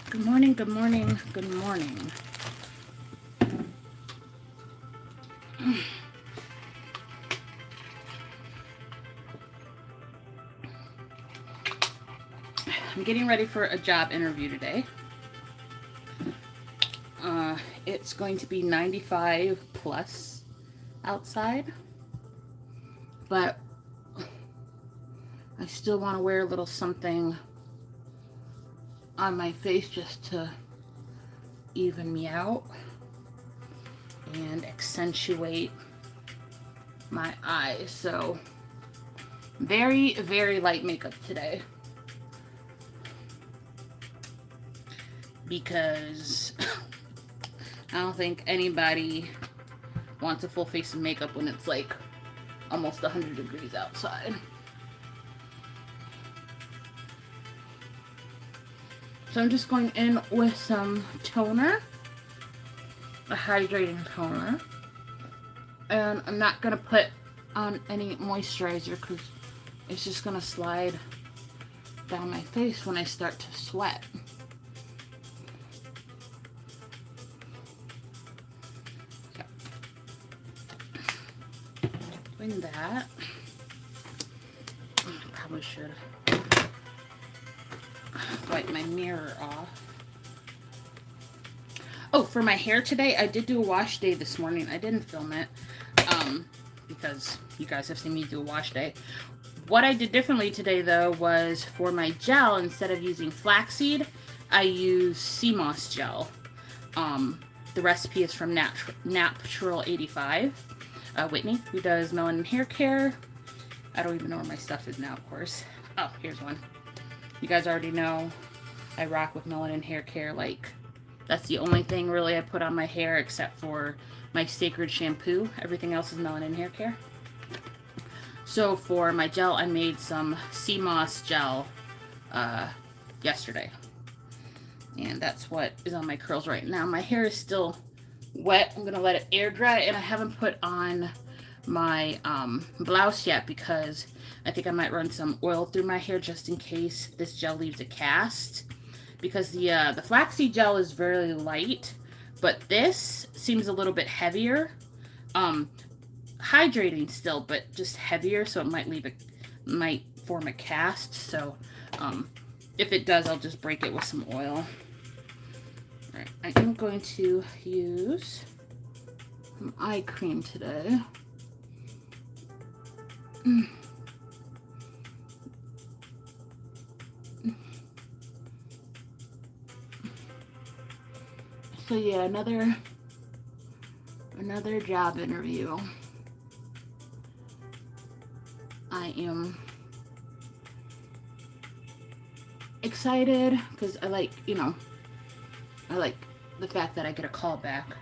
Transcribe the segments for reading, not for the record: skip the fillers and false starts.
Good morning, good morning, good morning. I'm getting ready for a job interview today. It's going to be 95 plus outside, but I still want to wear a little something on my face just to even me out and accentuate my eyes. So very, very light makeup today because I don't think anybody wants a full face of makeup when it's like almost 100 degrees outside. So I'm just going in with some toner, a hydrating toner, and I'm not going to put on any moisturizer because it's just going to slide down my face when I start to sweat. Okay. Doing that. I probably should wipe my mirror off. Oh, for my hair today, I did do a wash day this morning. I didn't film it because you guys have seen me do a wash day. What I did differently today, though, was for my gel, instead of using flaxseed, I used sea moss gel. The recipe is from Natural 85. Whitney, who does melanin hair care. I don't even know where my stuff is now, of course. Oh, here's one. You guys already know I rock with melanin hair care. Like, that's the only thing really I put on my hair except for my Sacred shampoo. Everything else is melanin hair care. So for my gel, I made some sea moss gel yesterday. And that's what is on my curls right now. My hair is still wet. I'm going to let it air dry. And I haven't put on my blouse yet because I think I might run some oil through my hair just in case this gel leaves a cast. Because the flaxseed gel is very light, but this seems a little bit heavier. Hydrating still, but just heavier, so it might form a cast. So if it does, I'll just break it with some oil. All right, I am going to use some eye cream today. So yeah, another job interview. I am excited because I like the fact that I get a call back,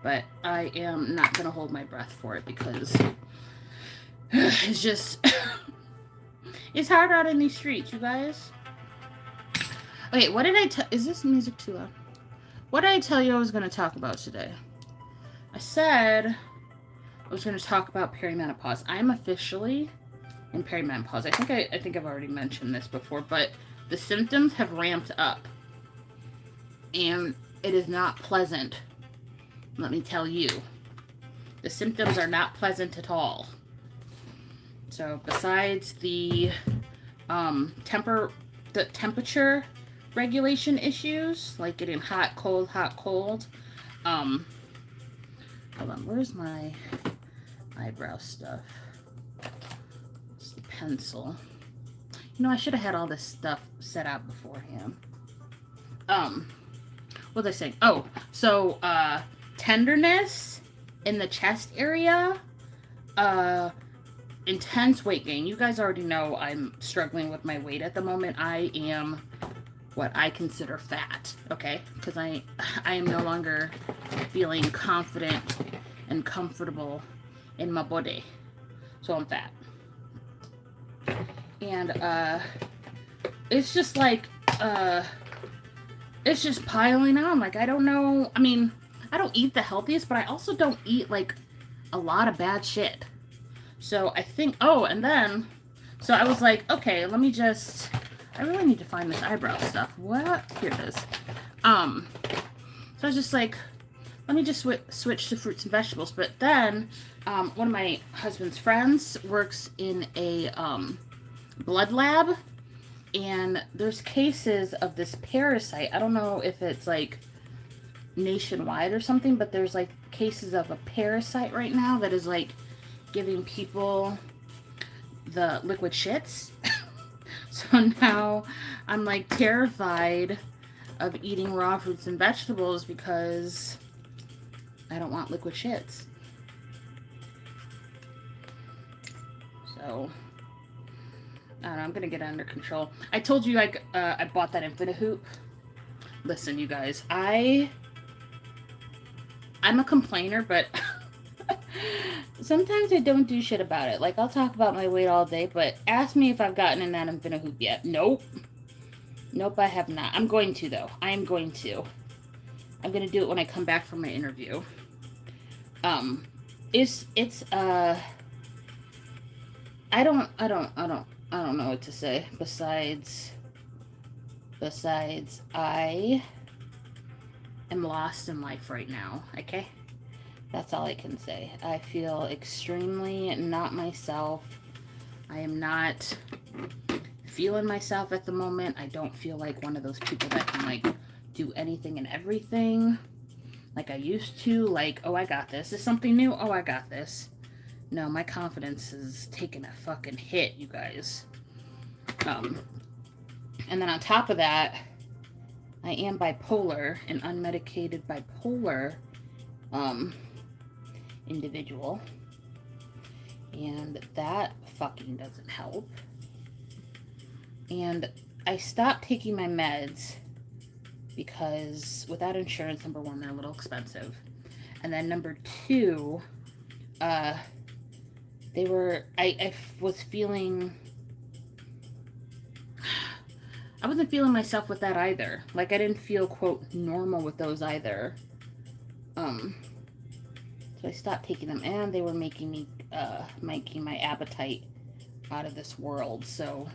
but I am not gonna hold my breath for it because it's just it's hard out in these streets, you guys. Okay, what did I tell? Is this music too loud? What did I tell you I was going to talk about today? I said I was going to talk about perimenopause. I'm officially in perimenopause. I think I've already mentioned this before, but the symptoms have ramped up. And it is not pleasant. Let me tell you. The symptoms are not pleasant at all. So besides the temperature regulation issues, like getting hot, cold. Hold on, where's my eyebrow stuff? It's the pencil. You know, I should have had all this stuff set out beforehand. What was I saying? Oh, so tenderness in the chest area, intense weight gain. You guys already know I'm struggling with my weight at the moment. I am what I consider fat, okay? Because I am no longer feeling confident and comfortable in my body. So I'm fat. And it's just like it's just piling on. Like, I don't know. I mean, I don't eat the healthiest, but I also don't eat like a lot of bad shit. So I think, so I was like, okay, let me just, I really need to find this eyebrow stuff. What? Here it is. So I was just like, let me just switch to fruits and vegetables. But then, one of my husband's friends works in a blood lab, and there's cases of this parasite. I don't know if it's like nationwide or something, but there's like cases of a parasite right now that is like giving people the liquid shits. So now I'm like terrified of eating raw fruits and vegetables because I don't want liquid shits. So I don't know, I'm gonna get it under control. I told you I bought that Infinite Hoop. Listen, you guys, I'm a complainer, but sometimes I don't do shit about it. Like, I'll talk about my weight all day, but ask me if I've gotten in that Infinite Hoop yet. Nope. Nope, I have not. I'm going to, though. I am going to. I'm going to do it when I come back from my interview. I don't know what to say besides I am lost in life right now, okay? That's all I can say. I feel extremely not myself. I am not feeling myself at the moment. I don't feel like one of those people that can like do anything and everything like I used to. Like, oh, I got this. Is something new? Oh, I got this. No, my confidence is taking a fucking hit, you guys. And then on top of that, I am bipolar, an unmedicated bipolar individual. And that fucking doesn't help. And I stopped taking my meds because without insurance, number one, they're a little expensive. And then number two, I was feeling, I wasn't feeling myself with that either. Like, I didn't feel, quote, normal with those either. So I stopped taking them, and they were making my appetite out of this world. So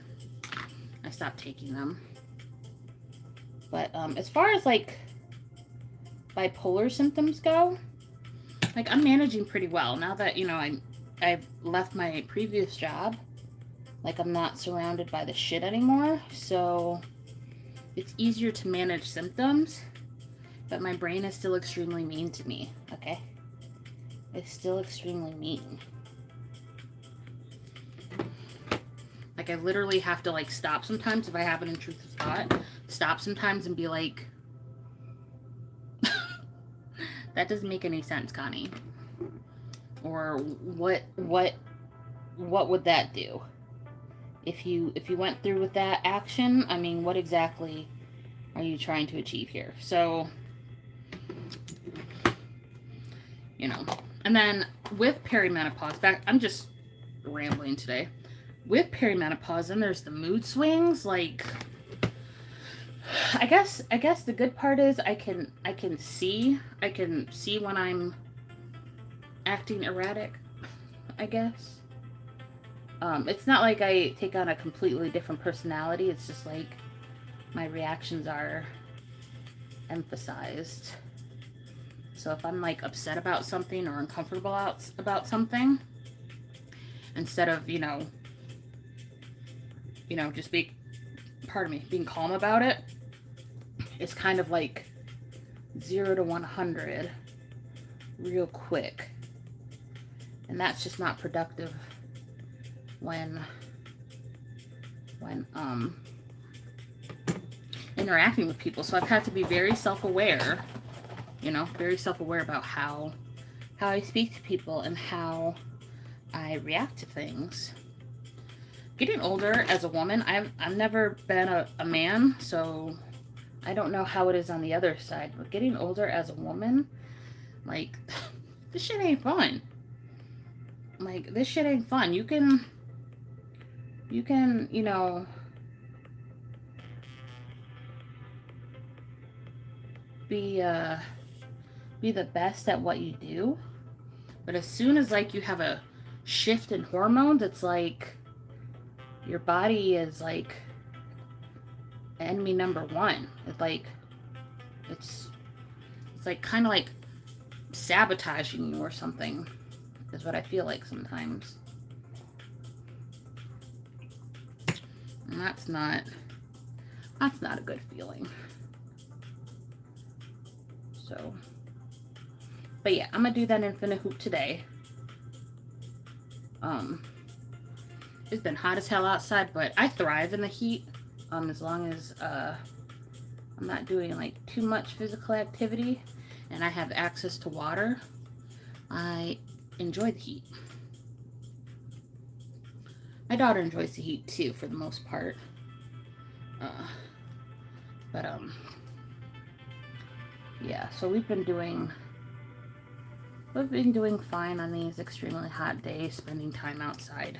I stopped taking them. But as far as like bipolar symptoms go, like I'm managing pretty well now that I've left my previous job. Like, I'm not surrounded by the shit anymore, so it's easier to manage symptoms. But my brain is still extremely mean to me. Okay. It's still extremely mean. Like, I literally have to, like, stop sometimes if I have an intrusive thought. Stop sometimes and be like, that doesn't make any sense, Connie. Or what would that do? If you went through with that action, I mean, what exactly are you trying to achieve here? So, and then with perimenopause, I'm just rambling today. With perimenopause, then there's the mood swings. Like, I guess the good part is I can see when I'm acting erratic, I guess. It's not like I take on a completely different personality. It's just like my reactions are emphasized. So if I'm like upset about something or uncomfortable about something, instead of just being calm about it, it's kind of like 0 to 100 real quick. And that's just not productive when interacting with people. So I've had to be very self-aware, about how I speak to people and how I react to things. Getting older as a woman, I've never been a man, so I don't know how it is on the other side. But getting older as a woman, like, this shit ain't fun. Like, this shit ain't fun. You can, be the best at what you do. But as soon as, like, you have a shift in hormones, it's like your body is, like, enemy number one. It's like, It's like kind of like sabotaging you or something, is what I feel like sometimes. And that's not a good feeling. So, but yeah, I'm gonna do that infinite hoop today. It's been hot as hell outside, but I thrive in the heat. As long as I'm not doing like too much physical activity and I have access to water, I enjoy the heat. My daughter enjoys the heat too, for the most part. But yeah, so we've been doing fine on these extremely hot days, spending time outside.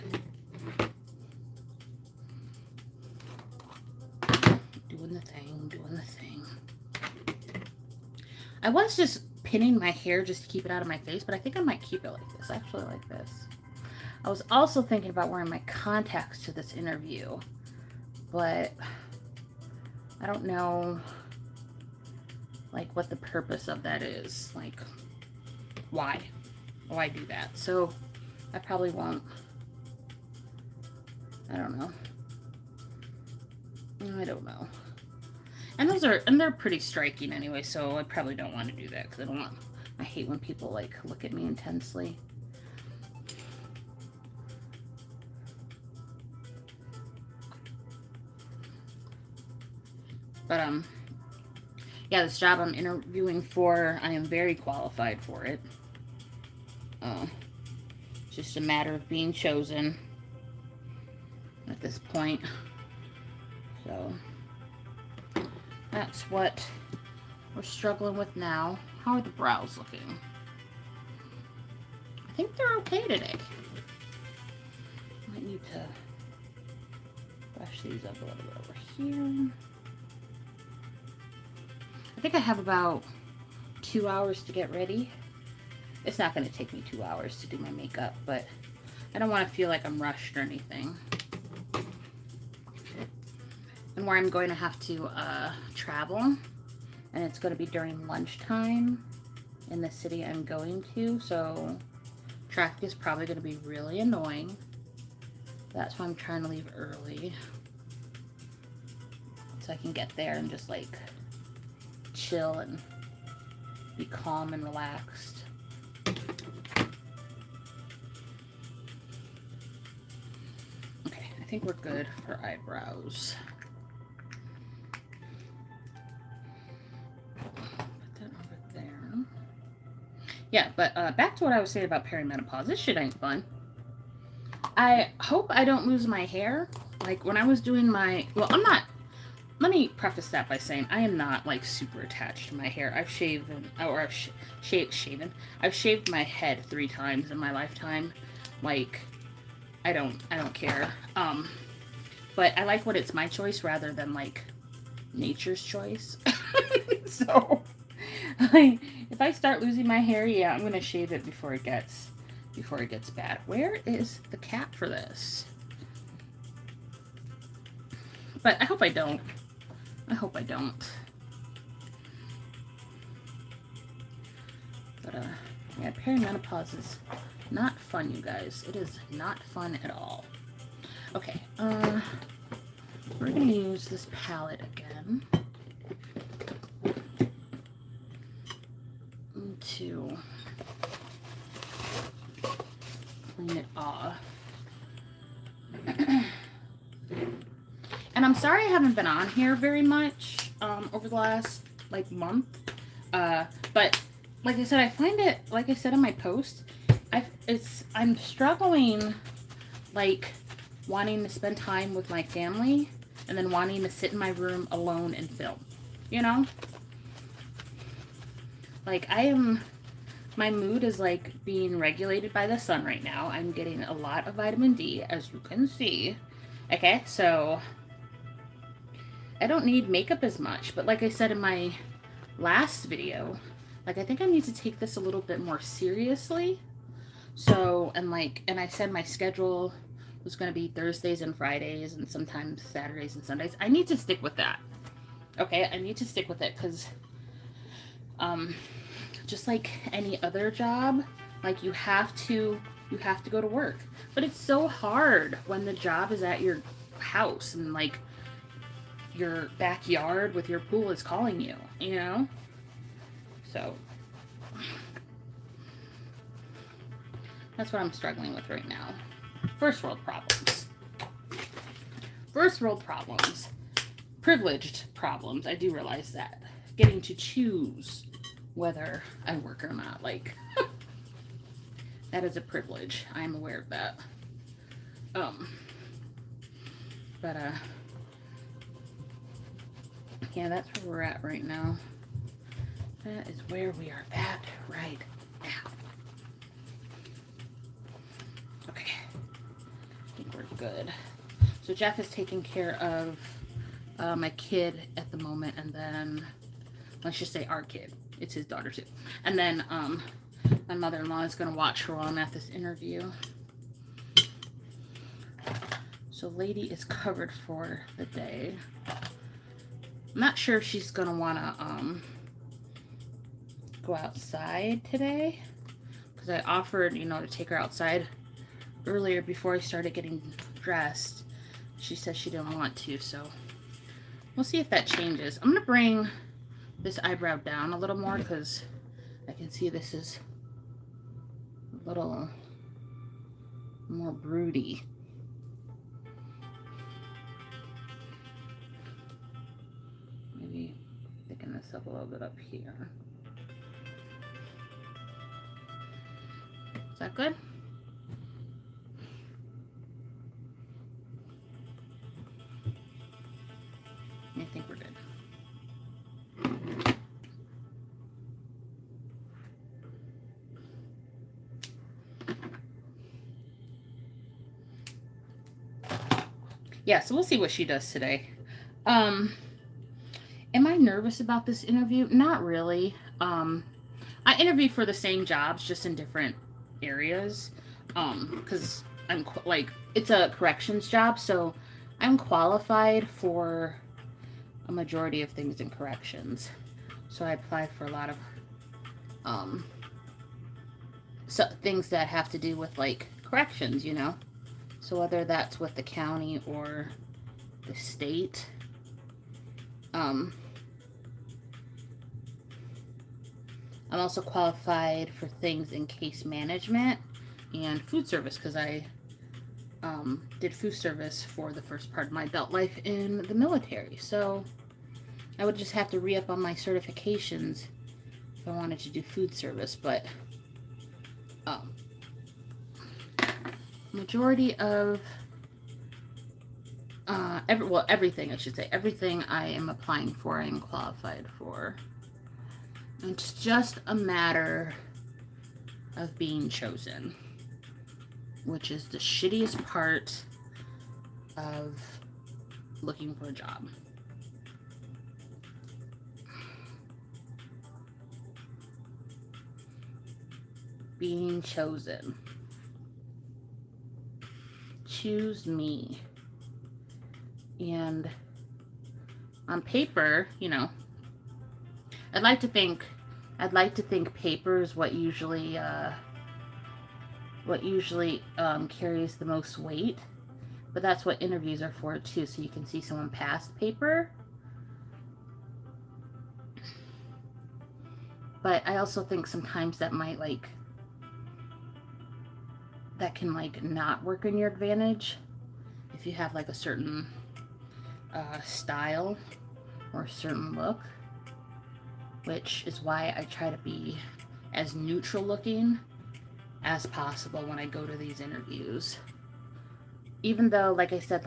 Doing the thing. I was just pinning my hair just to keep it out of my face, but I think I might keep it like this. I actually like this. I was also thinking about wearing my contacts to this interview, but I don't know, like, what the purpose of that is. Like, why do that? So I probably won't. I don't know. And they're pretty striking anyway, so I probably don't want to do that because I hate when people like look at me intensely. But yeah, this job I'm interviewing for, I am very qualified for it. It's just a matter of being chosen at this point. So that's what we're struggling with now. How are the brows looking? I think they're okay today. Might need to brush these up a little bit over here. I think I have about 2 hours to get ready. It's not going to take me 2 hours to do my makeup, but I don't want to feel like I'm rushed or anything. And where I'm going to have to travel, and it's going to be during lunchtime in the city I'm going to, so traffic is probably going to be really annoying. That's why I'm trying to leave early, so I can get there and just like chill and be calm and relaxed. Okay, I think we're good for eyebrows. Yeah, but back to what I was saying about perimenopause. This shit ain't fun. I hope I don't lose my hair. Like, when I was doing my... Well, I'm not... Let me preface that by saying I am not, like, super attached to my hair. I've shaven... Or I've shaven. I've shaved my head 3 times in my lifetime. Like, I don't care. But I like when it's my choice rather than, like, nature's choice. So... Like, if I start losing my hair, yeah, I'm gonna shave it before it gets bad. Where is the cap for this? But I hope I don't. But yeah, perimenopause is not fun, you guys. It is not fun at all. Okay, we're gonna use this palette again to clean it off. And I'm sorry I haven't been on here very much over the last like month. But like I said, I find it, like I said in my post, I'm struggling, like, wanting to spend time with my family and then wanting to sit in my room alone and film, you know? Like, my mood is like being regulated by the sun right now. I'm getting a lot of vitamin D, as you can see. Okay, so I don't need makeup as much, but like I said in my last video, like, I think I need to take this a little bit more seriously. So, and I said my schedule was going to be Thursdays and Fridays and sometimes Saturdays and Sundays. I need to stick with that. Okay, I need to stick with it because Um, just like any other job, like you have to go to work. But it's so hard when the job is at your house and like your backyard with your pool is calling you, you know? So that's what I'm struggling with right now. First world problems. First world problems. Privileged problems. I do realize that. Getting to choose whether I work or not. Like, that is a privilege. I am aware of that. But, yeah, that's where we're at right now. That is where we are at right now. Okay. I think we're good. So Jeff is taking care of my kid at the moment, and then, let's just say our kid. It's his daughter too. And then my mother-in-law is going to watch her while I'm at this interview. So Lady is covered for the day. I'm not sure if she's going to want to go outside today, because I offered, to take her outside earlier before I started getting dressed. She said she didn't want to, so we'll see if that changes. I'm going to bring this eyebrow down a little more because I can see this is a little more broody. Maybe thicken this up a little bit up here. Is that good? I think we're good. Yeah, so we'll see what she does today. Am I nervous about this interview? Not really. I interview for the same jobs, just in different areas. Because I'm it's a corrections job, so I'm qualified for a majority of things in corrections. So I applied for a lot of things that have to do with like corrections, So whether that's with the county or the state, I'm also qualified for things in case management and food service because I did food service for the first part of my adult life in the military. So I would just have to re-up on my certifications if I wanted to do food service, but majority of everything, I should say, everything I am applying for, I am qualified for. It's just a matter of being chosen, which is the shittiest part of looking for a job. Being chosen. Choose me. And on paper, I'd like to think paper is what usually carries the most weight, but that's what interviews are for too, so you can see someone past paper. But I also think sometimes that can not work in your advantage if you have like a certain style or a certain look, which is why I try to be as neutral looking as possible when I go to these interviews. Even though, like I said,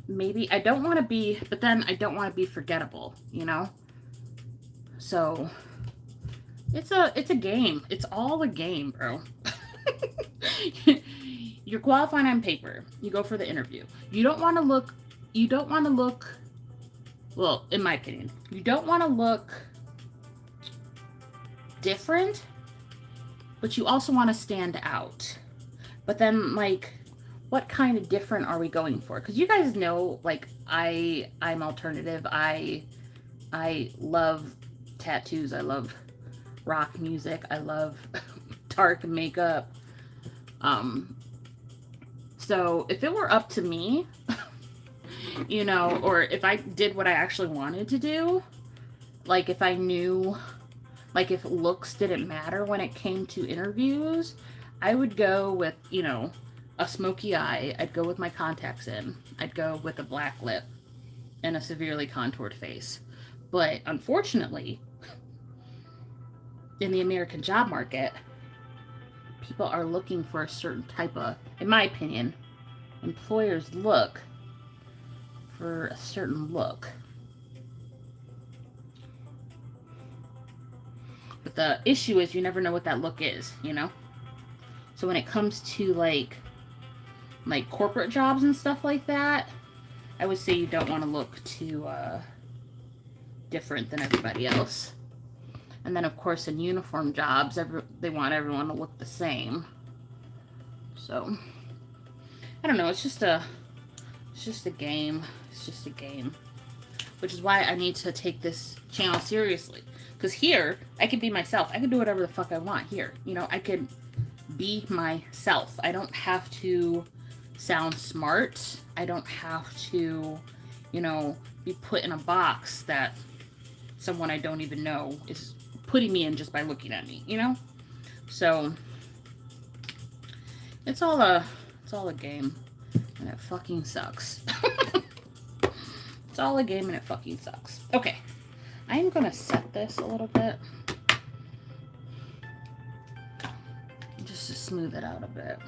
maybe I don't want to be, but then I don't want to be forgettable, So it's a game. It's all a game, bro. You're qualified on paper. You go for the interview. You don't want to look, well, in my opinion, you don't want to look different, but you also want to stand out. But then, what kind of different are we going for? Because you guys know, I'm alternative. I love tattoos. I love rock music. I love dark makeup. So if it were up to me, you know, or if I did what I actually wanted to do, like if I knew, like if looks didn't matter when it came to interviews, I would go with, you know, a smoky eye. I'd go with my contacts in. I'd go with a black lip and a severely contoured face. But unfortunately, in the American job market, people are looking for a certain type of, in my opinion, employers look for a certain look. But the issue is you never know what that look is, you know? So when it comes to like corporate jobs and stuff like that, I would say you don't want to look too different than everybody else. And then of course in uniform jobs, they want everyone to look the same. So I don't know, it's just a game. It's just a game. Which is why I need to take this channel seriously. Because here, I can be myself. I can do whatever the fuck I want here. You know, I could be myself. I don't have to sound smart. I don't have to, you know, be put in a box that someone I don't even know is putting me in just by looking at me, you know? So, it's all a game. And it fucking sucks. It's all a game and it fucking sucks. Okay. I am going to set this a little bit. Just to smooth it out a bit.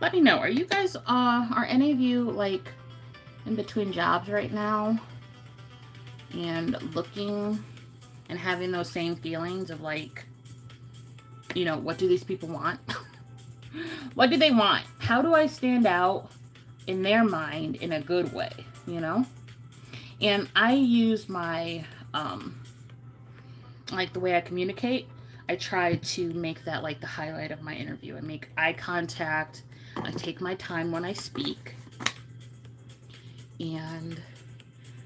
Let me know. Are you guys, are any of you, like, in between jobs right now? And looking and having those same feelings of, like, you know, what do these people want? What do they want? How do I stand out in their mind in a good way, you know? And I use my, like the way I communicate, I try to make that like the highlight of my interview. I make eye contact. I take my time when I speak. And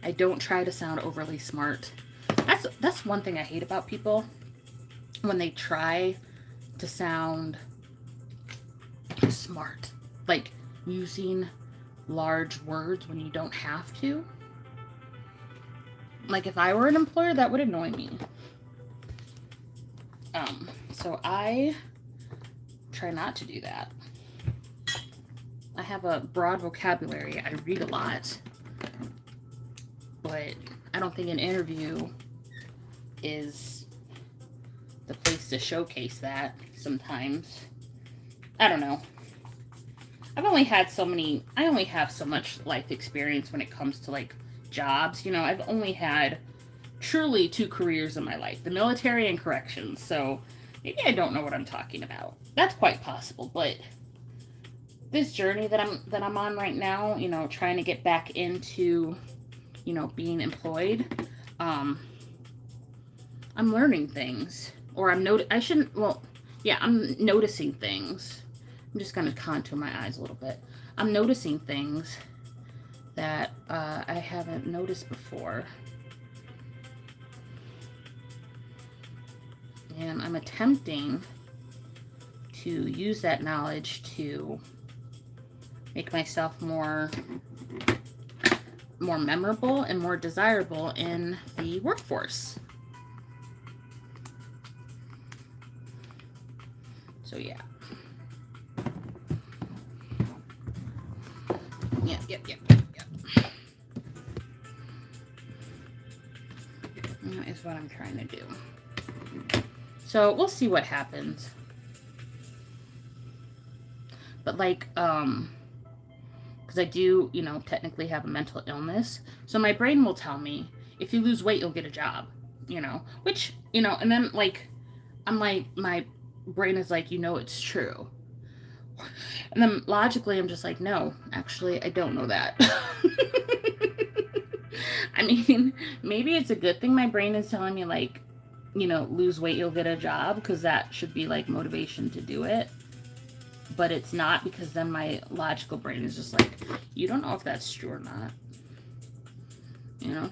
I don't try to sound overly smart. That's one thing I hate about people. When they try to sound smart. Like using large words when you don't have to. Like if I were an employer, that would annoy me. So I try not to do that. I have a broad vocabulary. I read a lot. But I don't think an interview is the place to showcase that sometimes. I don't know. I only have so much life experience when it comes to like jobs. You know, I've only had truly 2 careers in my life, the military and corrections. So maybe I don't know what I'm talking about. That's quite possible, but this journey that I'm on right now, you know, trying to get back into, you know, being employed, I'm learning things, or I'm noticing things. I'm just going to contour my eyes a little bit. I'm noticing things that I haven't noticed before. And I'm attempting to use that knowledge to make myself more memorable and more desirable in the workforce. So yeah. Yep. That is what I'm trying to do. So we'll see what happens. But like, because I do, you know, technically have a mental illness. So my brain will tell me, if you lose weight, you'll get a job, you know, which, you know, and then like, I'm like, my brain is like, you know, it's true. And then logically, I'm just like, no, actually, I don't know that. I mean, maybe it's a good thing my brain is telling me, like, you know, lose weight, you'll get a job, because that should be, like, motivation to do it. But it's not, because then my logical brain is just like, you don't know if that's true or not. You know?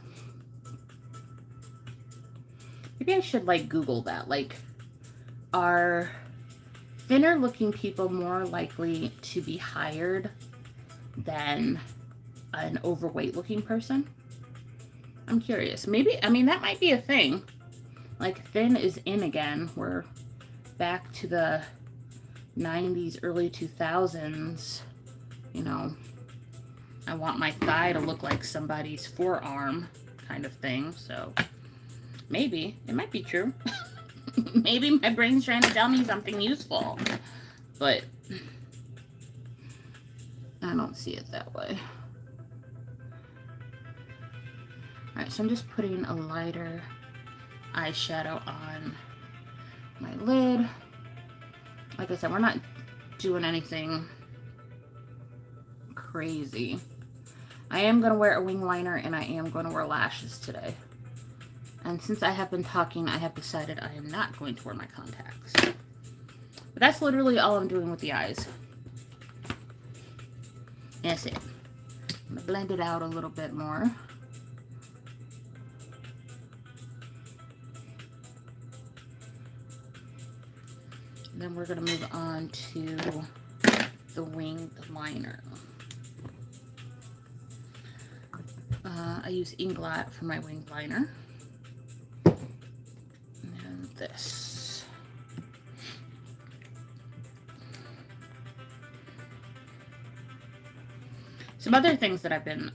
Maybe I should, like, Google that. Like, are thinner looking people more likely to be hired than an overweight looking person? I'm curious. Maybe, I mean, that might be a thing. Like, thin is in again. We're back to the 90s, early 2000s. You know, I want my thigh to look like somebody's forearm kind of thing. So maybe it might be true. Maybe my brain's trying to tell me something useful, but I don't see it that way. Alright, so I'm just putting a lighter eyeshadow on my lid. Like I said, we're not doing anything crazy. I am going to wear a wing liner and I am going to wear lashes today. And since I have been talking, I have decided I am not going to wear my contacts. But that's literally all I'm doing with the eyes. That's it. I'm going to blend it out a little bit more. And then we're going to move on to the winged liner. I use Inglot for my winged liner. And this. Some other things that I've been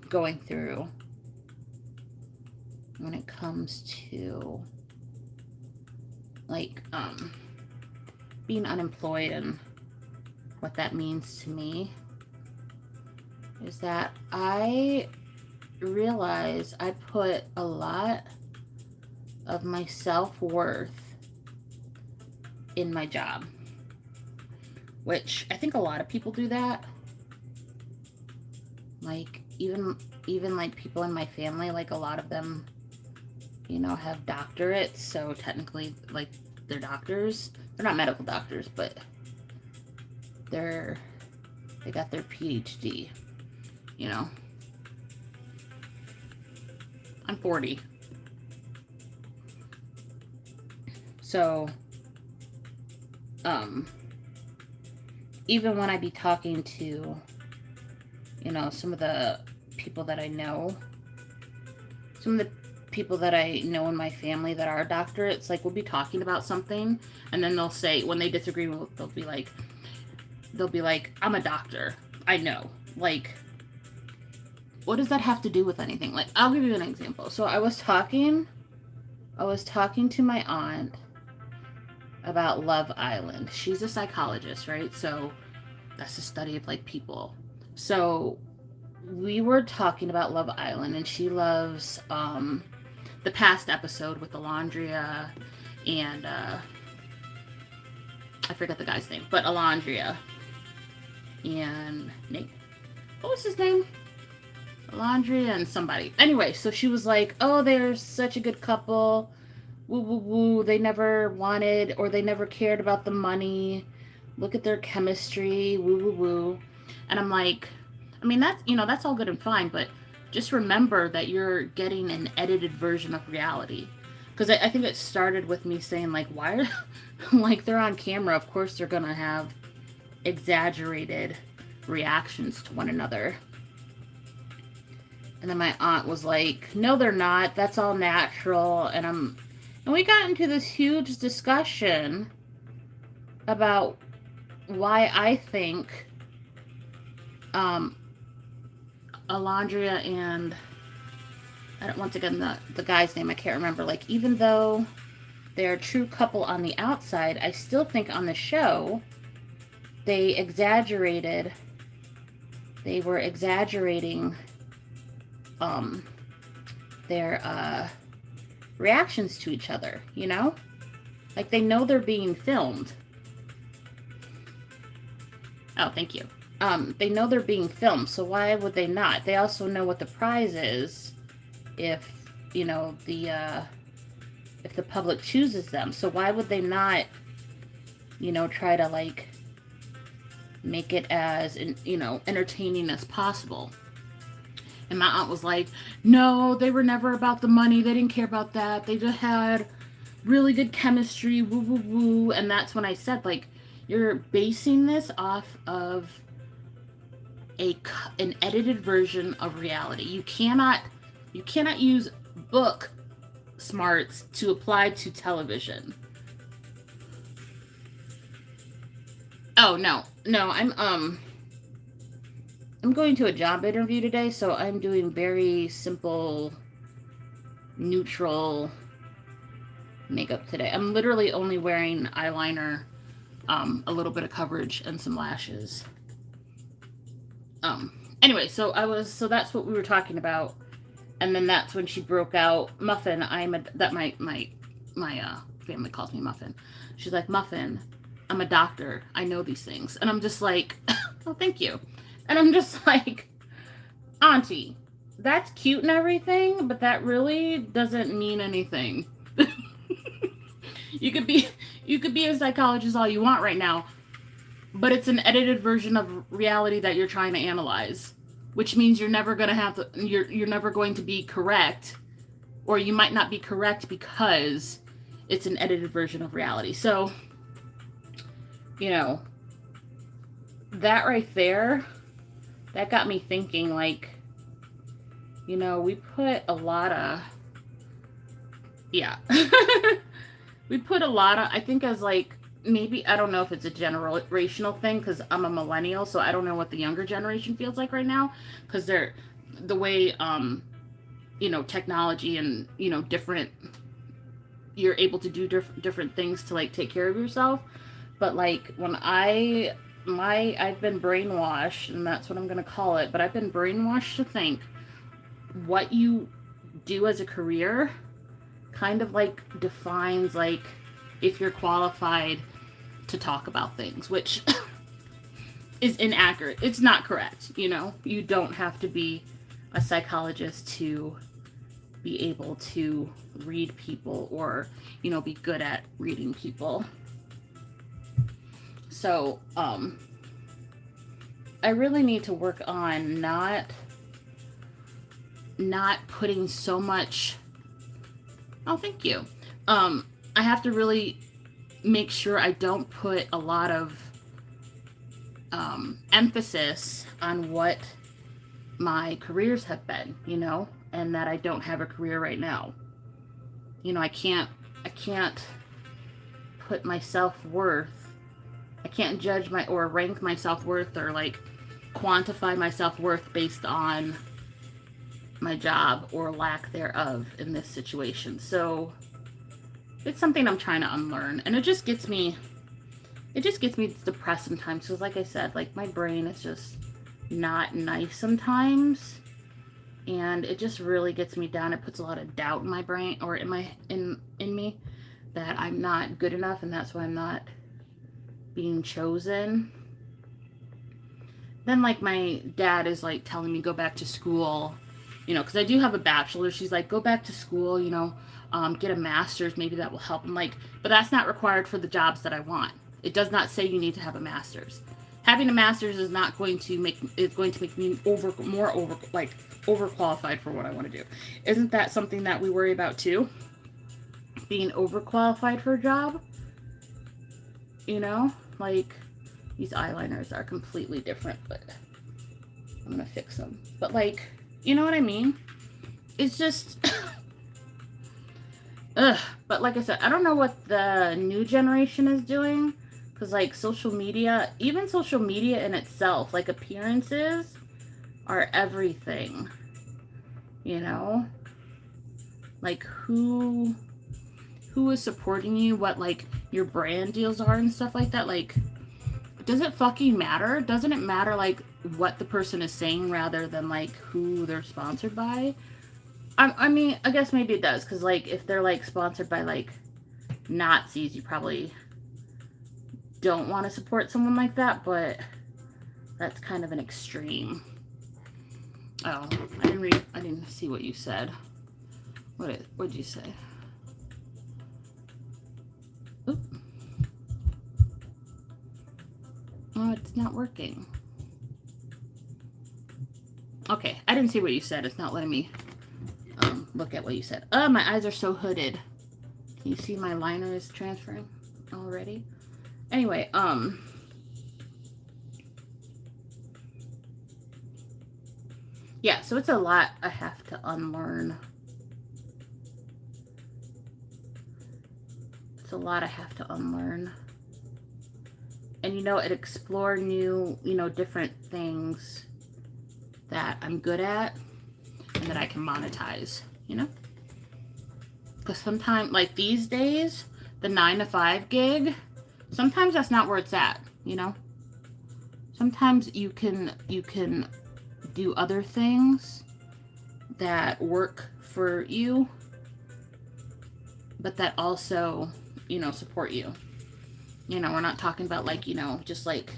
going through when it comes to like being unemployed and what that means to me is that I realize I put a lot of my self-worth in my job, which I think a lot of people do that. Like even like people in my family, like a lot of them, you know, have doctorates, so technically like they're doctors. They're not medical doctors, but they got their PhD, you know. I'm 40. So, even when I be talking to, you know, some of the people that I know, some of the people that I know in my family that are doctorates, like we'll be talking about something and then they'll say, when they disagree, they'll be like, I'm a doctor. I know. Like, what does that have to do with anything? Like, I'll give you an example. So I was talking to my aunt about Love Island. She's a psychologist, right? So that's the study of like people. So we were talking about Love Island and she loves the past episode with Alondria and I forget the guy's name, but Alondria and Nate. What was his name? Alondria and somebody. Anyway, so she was like, oh, they're such a good couple. Woo, woo, woo. They never wanted or they never cared about the money. Look at their chemistry. Woo, woo, woo. And I'm like, I mean, that's, you know, that's all good and fine, but just remember that you're getting an edited version of reality. Because I think it started with me saying, like, why are, like, they're on camera. Of course they're going to have exaggerated reactions to one another. And then my aunt was like, no, they're not. That's all natural. And we got into this huge discussion about why I think Alondria and once again the guy's name I can't remember, like even though they're a true couple on the outside, I still think on the show they were exaggerating their reactions to each other, you know? Like they know they're being filmed. Oh, thank you. They know they're being filmed, so why would they not? They also know what the prize is if, you know, if the public chooses them. So why would they not, you know, try to, like, make it as, you know, entertaining as possible? And my aunt was like, no, they were never about the money. They didn't care about that. They just had really good chemistry, woo, woo, woo. And that's when I said, like, you're basing this off of an edited version of reality. You cannot use book smarts to apply to television. Oh no, I'm going to a job interview today, so I'm doing very simple, neutral makeup today. I'm literally only wearing eyeliner, a little bit of coverage, and some lashes. Anyway, so that's what we were talking about, and then that's when she broke out, Muffin. My family calls me Muffin. She's like, Muffin, I'm a doctor. I know these things, and I'm just like, oh, thank you. And I'm just like, Auntie, that's cute and everything, but that really doesn't mean anything. You could be a psychologist all you want right now, but it's an edited version of reality that you're trying to analyze, which means you're never going to be correct, or you might not be correct because it's an edited version of reality. So, that right there, that got me thinking, like, we put a lot of, we put a lot of, I think, as like, maybe, I don't know if it's a generational thing, because I'm a millennial, so I don't know what the younger generation feels like right now, because they're, the way, technology and, different, you're able to do different things to, like, take care of yourself. But, like, when I've been brainwashed, and that's what I'm going to call it, but I've been brainwashed to think what you do as a career kind of, like, defines, like, if you're qualified to talk about things, which is inaccurate. It's not correct, You don't have to be a psychologist to be able to read people or, be good at reading people. So, I really need to work on not putting so much. Oh, thank you. I have to really make sure I don't put a lot of emphasis on what my careers have been, and that I don't have a career right now. I can't put my self-worth, I can't judge or rank my self-worth, or, like, quantify my self-worth based on my job or lack thereof in this situation. So it's something I'm trying to unlearn, and it just gets me depressed sometimes, because, like I said, like, my brain is just not nice sometimes, and it just really gets me down. It puts a lot of doubt in my brain, or in me, that I'm not good enough, and that's why I'm not being chosen. Then, like, my dad is, like, telling me go back to school, because I do have a bachelor's. She's like, go back to school, get a master's, maybe that will help. I'm like, but that's not required for the jobs that I want. It does not say you need to have a master's. Having a master's is not going to make, it's going to make me overqualified for what I want to do. Isn't that something that we worry about too? Being overqualified for a job? Like, these eyeliners are completely different, but I'm gonna fix them. But, like, you know what I mean? It's just, ugh. But like I said, I don't know what the new generation is doing, because, like, social media in itself, like, appearances are everything, Like, who is supporting you, what, like, your brand deals are and stuff like that. Like, does it fucking matter? Doesn't it matter, like, what the person is saying rather than, like, who they're sponsored by? I mean, I guess maybe it does, because, like, if they're, like, sponsored by, like, Nazis, you probably don't want to support someone like that, but that's kind of an extreme. Oh, I didn't see what you said. What did you say? Oop. Oh, it's not working. Okay, I didn't see what you said. It's not letting me look at what you said. Oh, my eyes are so hooded. Can you see my liner is transferring already? Anyway, yeah, so it's a lot I have to unlearn. It's a lot I have to unlearn. And, you know, and explore new, you know, different things that I'm good at and that I can monetize, you know? Because sometimes, like these days, the 9 to 5 gig, sometimes that's not where it's at, you know? Sometimes you can do other things that work for you, but that also, you know, support you. You know, we're not talking about like, you know, just like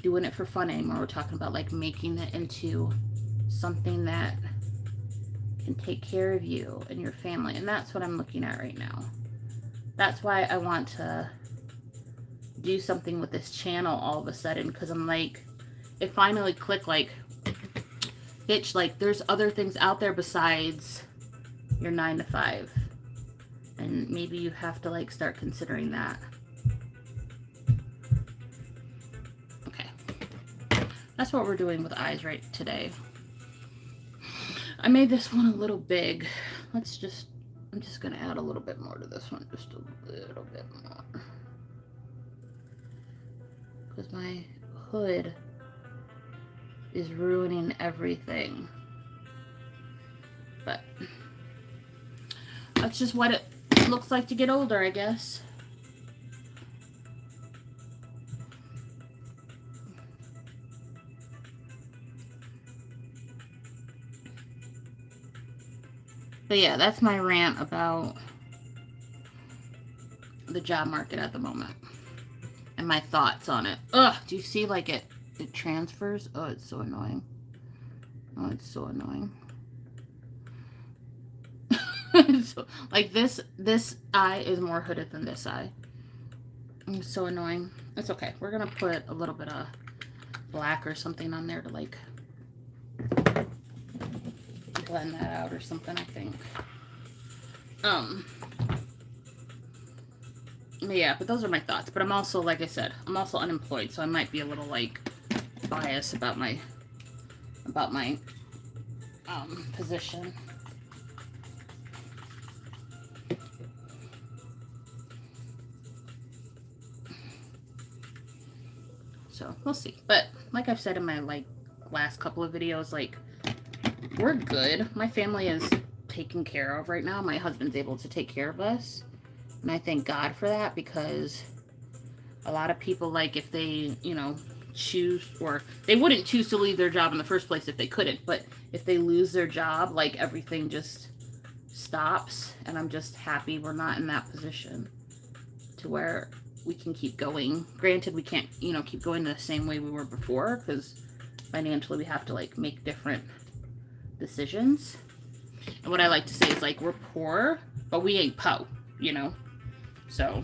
doing it for fun anymore. We're talking about like making it into something that can take care of you and your family. And that's what I'm looking at right now. That's why I want to do something with this channel all of a sudden, because I'm like, it finally clicked, like, bitch, like there's other things out there besides your 9 to 5. And maybe you have to like start considering that. Okay. That's what we're doing with eyes right today. I made this one a little big. I'm just going to add a little bit more to this one. Just a little bit more. Because my hood is ruining everything. But that's just what it looks like to get older, I guess. But yeah, that's my rant about the job market at the moment. And my thoughts on it. Ugh, do you see like it transfers? Oh, it's so annoying. Oh, it's so annoying. So, like this eye is more hooded than this eye. It's so annoying. It's okay. We're gonna put a little bit of black or something on there to like blend that out or something, I think. Yeah, but those are my thoughts. But I'm also, like I said, I'm also unemployed, so I might be a little like biased about my position. So we'll see. But like I've said in my like last couple of videos, like we're good. My family is taken care of right now. My husband's able to take care of us. And I thank God for that, because a lot of people, like, if they, you know, choose, or they wouldn't choose to leave their job in the first place if they couldn't, but if they lose their job, like, everything just stops. And I'm just happy we're not in that position to where we can keep going. Granted, we can't, you know, keep going the same way we were before, because financially we have to, like, make different decisions. And what I like to say is, like, we're poor, but we ain't po, you know? So,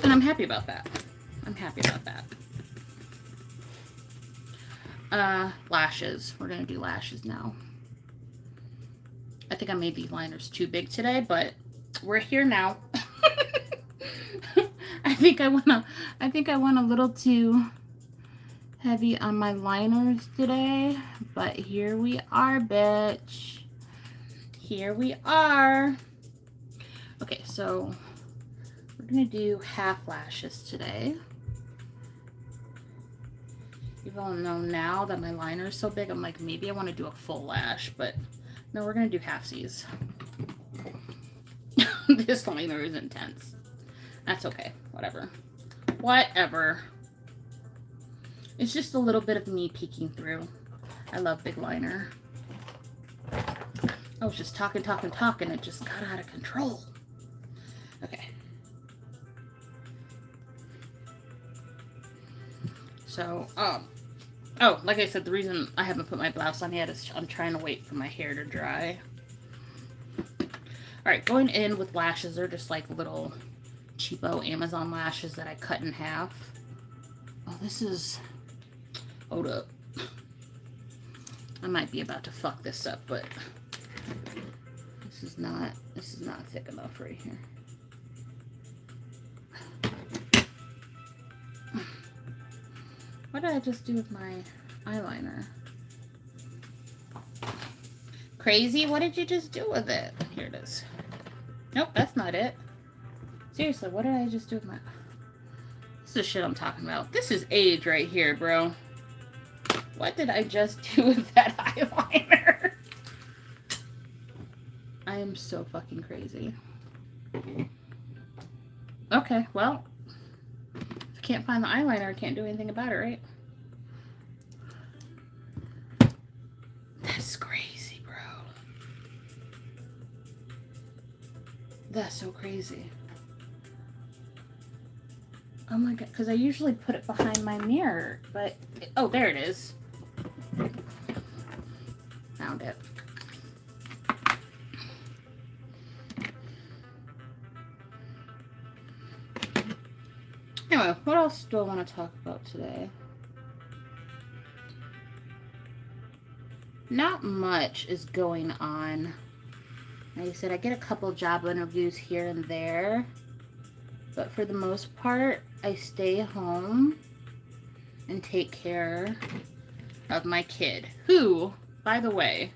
and I'm happy about that. I'm happy about that. Lashes. We're going to do lashes now. I think I made these liners too big today, but we're here now. I think I went a little too heavy on my liners today, but here we are, bitch. Here we are. Okay, so we're gonna do half lashes today. You all know now that my liner is so big, I'm like, maybe I want to do a full lash, but no, we're gonna do halfsies. This liner is intense. That's okay. Whatever. Whatever. It's just a little bit of me peeking through. I love big liner. I was just talking. It just got out of control. Okay. So, oh, like I said, the reason I haven't put my blouse on yet is I'm trying to wait for my hair to dry. Alright, going in with lashes, they're just like little cheapo Amazon lashes that I cut in half. Oh, this is Hold up. I might be about to fuck this up, but this is not thick enough right here. What did I just do with my eyeliner? Crazy, what did you just do with it? Here it is. Nope, that's not it. Seriously, what did I just do with my... This is shit I'm talking about. This is age right here, bro. What did I just do with that eyeliner? I am so fucking crazy. Okay, well, if I can't find the eyeliner, I can't do anything about it, right? That's crazy, bro. That's so crazy. Oh my god, because I usually put it behind my mirror, but... Oh, there it is. Found it. Anyway, what else do I want to talk about today? Not much is going on. Like I said, I get a couple job interviews here and there. But for the most part, I stay home and take care of my kid. Who, by the way,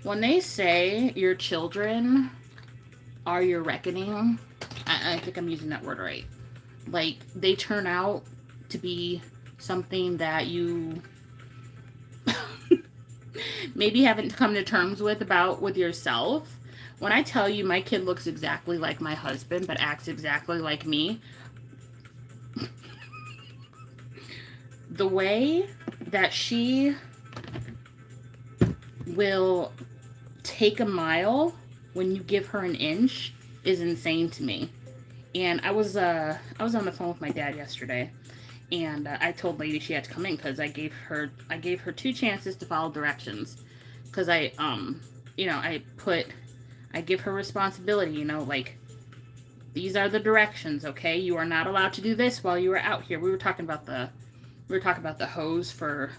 when they say your children are your reckoning, I think I'm using that word right. Like, they turn out to be something that you maybe haven't come to terms with yourself. When I tell you my kid looks exactly like my husband, but acts exactly like me, the way that she will take a mile when you give her an inch is insane to me. And I was on the phone with my dad yesterday, and I told Lady she had to come in because I gave her 2 chances to follow directions, because I give her responsibility, like, these are the directions, okay? You are not allowed to do this while you are out here. We were talking about the hose for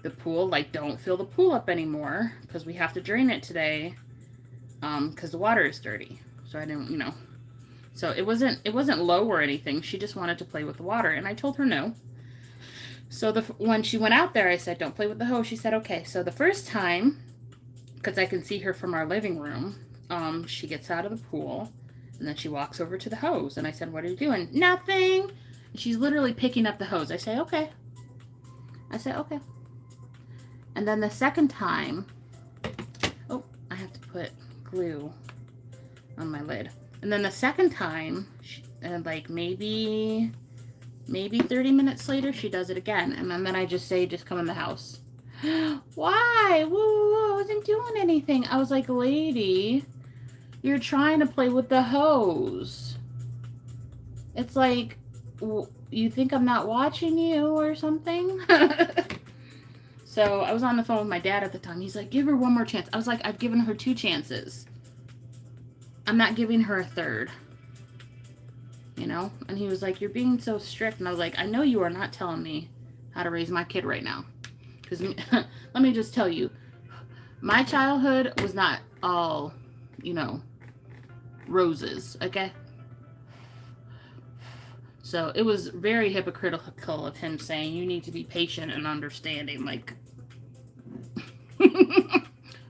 the pool. Like, don't fill the pool up anymore because we have to drain it today, because the water is dirty. So I didn't, So it wasn't low or anything. She just wanted to play with the water, and I told her no. So when she went out there, I said, don't play with the hose. She said, okay. So the first time, because I can see her from our living room, she gets out of the pool, and then she walks over to the hose. And I said, what are you doing? Nothing. And she's literally picking up the hose. I say, okay. And then the second time, oh, I have to put glue on my lid. And then the second time, like maybe 30 minutes later, she does it again. And then I just say, just come in the house. Why? Whoa, I wasn't doing anything. I was like, lady, you're trying to play with the hose. It's like, you think I'm not watching you or something? So I was on the phone with my dad at the time. He's like, give her one more chance. I was like, I've given her 2 chances. I'm not giving her a third. And he was like, you're being so strict. And I was like, I know you are not telling me how to raise my kid right now. Because let me just tell you, my childhood was not all, roses, okay? So it was very hypocritical of him saying, you need to be patient and understanding, like...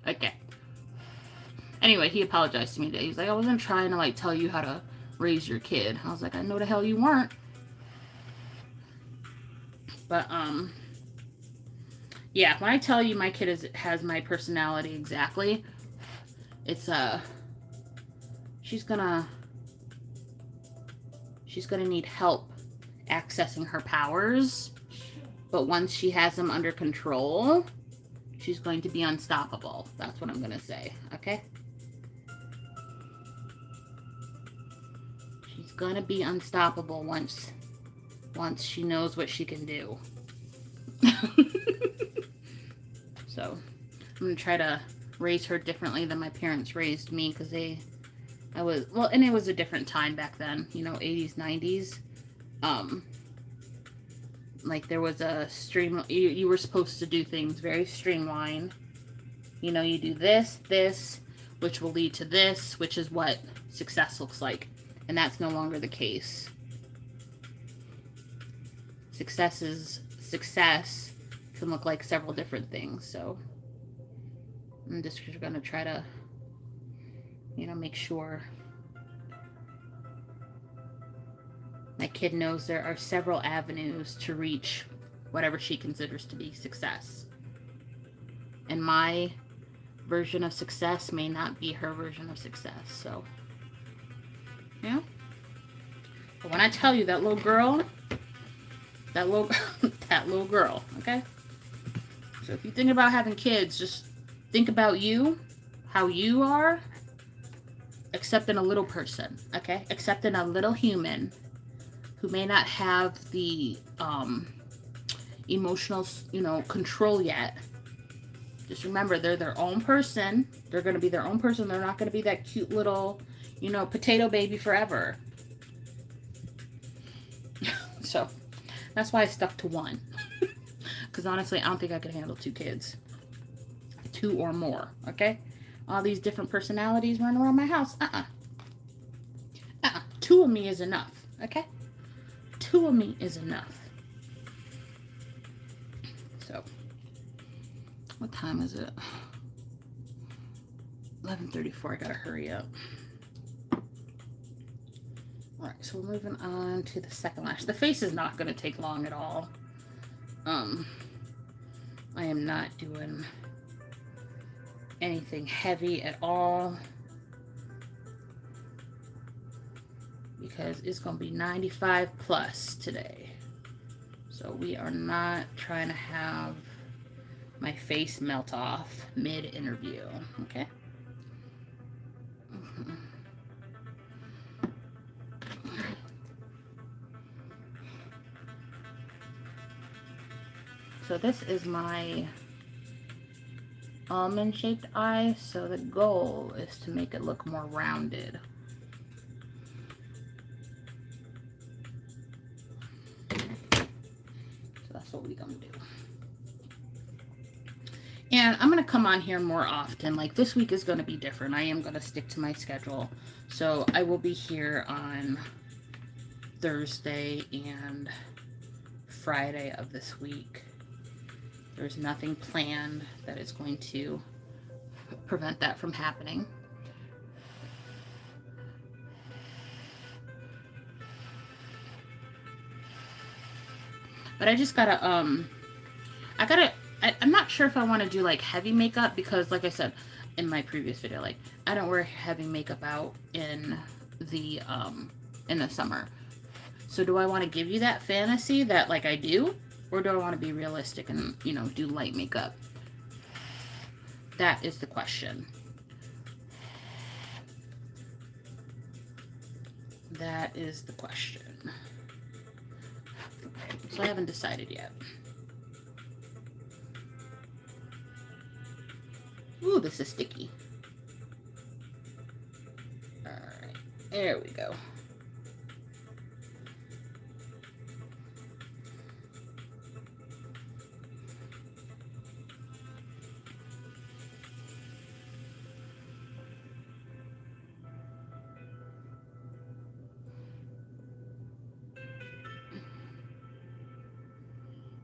Okay. Anyway, he apologized to me today. He's like, I wasn't trying to, tell you how to raise your kid. I was like, I know the hell you weren't. But, yeah, when I tell you my kid has my personality exactly, it's, she's gonna need help accessing her powers. But once she has them under control, she's going to be unstoppable. That's what I'm gonna say, okay? She's gonna be unstoppable once she knows what she can do. So, I'm gonna try to raise her differently than my parents raised me, because and it was a different time back then, 80s, 90s. like there was a you were supposed to do things very streamlined. You know, you do this, this, which will lead to this, which is what success looks like. And that's no longer the case. Success can look like several different things. So I'm just going to try to, you know, make sure my kid knows there are several avenues to reach whatever she considers to be success. And my version of success may not be her version of success. So, yeah. But when I tell you that little girl, that little girl, okay? So if you think about having kids, just think about you, how you are, accepting a little person, okay? Accepting a little human who may not have the emotional, you know, control yet. Just remember, they're their own person. They're going to be their own person. They're not going to be that cute little, you know, potato baby forever. So that's why I stuck to one. Because honestly, I don't think I could handle 2 kids. 2 or more, okay? All these different personalities running around my house. 2 of me is enough, okay? 2 of me is enough. So, what time is it? 11:34. I gotta hurry up. Alright, so we're moving on to the second lash. The face is not going to take long at all. I am not doing anything heavy at all because it's going to be 95 plus today. So we are not trying to have my face melt off mid-interview, okay? So this is my almond-shaped eye, so the goal is to make it look more rounded. So that's what we're gonna do. And I'm gonna come on here more often. Like this week is gonna be different. I am gonna stick to my schedule. So I will be here on Thursday and Friday of this week. There's nothing planned that is going to prevent that from happening. But I just gotta, I'm not sure if I want to do like heavy makeup because like I said in my previous video, like I don't wear heavy makeup out in the summer. So do I want to give you that fantasy that like I do? Or do I want to be realistic and, you know, do light makeup? That is the question. That is the question. So I haven't decided yet. Ooh, this is sticky. Alright, there we go.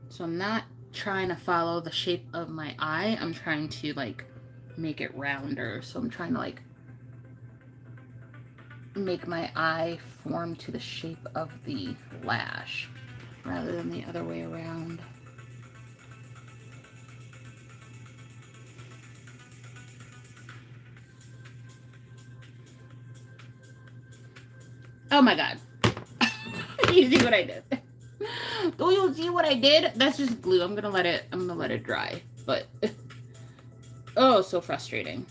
So I'm not trying to follow the shape of my eye. I'm trying to like make it rounder. So I'm trying to like make my eye form to the shape of the lash rather than the other way around. Oh my God. You see what I did? Do you see what I did? That's just glue. I'm gonna let it dry. But oh, so frustrating.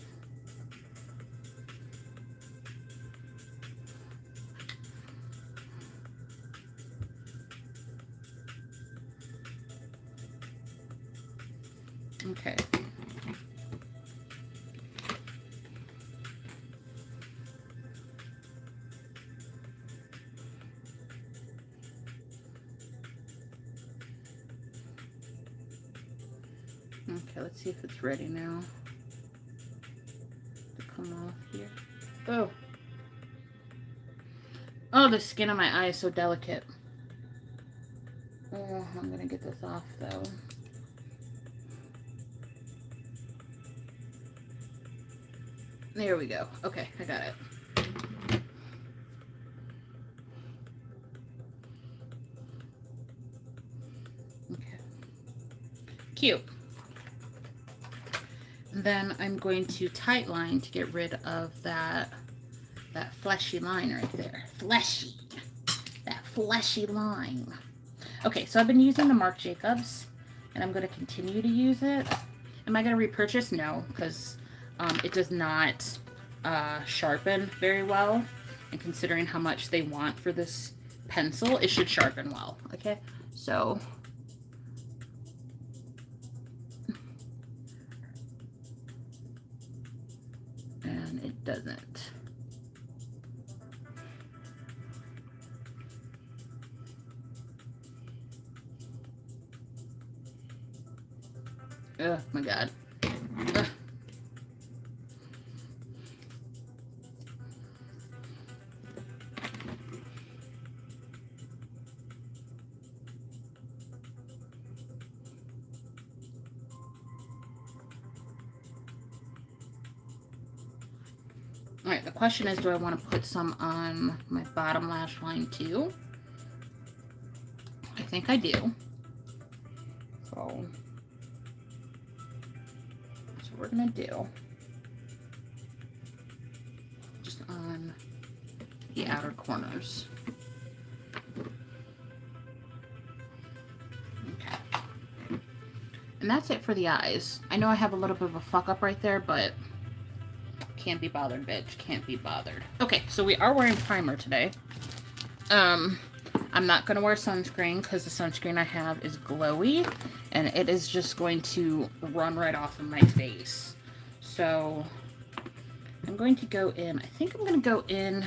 Okay. Okay, let's see if it's ready now to come off here. Oh. Oh, the skin on my eye is so delicate. Oh, I'm gonna get this off though. There we go. Okay, I got it. Okay. Cute. Then I'm going to tight line to get rid of that fleshy line right there. Fleshy. That fleshy line. Okay, so I've been using the Marc Jacobs, and I'm going to continue to use it. Am I going to repurchase? No, because it does not sharpen very well. And considering how much they want for this pencil, it should sharpen well. Okay, so... and it doesn't. Oh my god. Ugh. Alright, the question is, do I want to put some on my bottom lash line too? I think I do. So that's what we're going to do. Just on the outer corners. Okay. And that's it for the eyes. I know I have a little bit of a fuck up right there, but can't be bothered, bitch. Can't be bothered. Okay, so we are wearing primer today. I'm not going to wear sunscreen because the sunscreen I have is glowy, and it is just going to run right off of my face. So I'm going to go in. I think I'm going to go in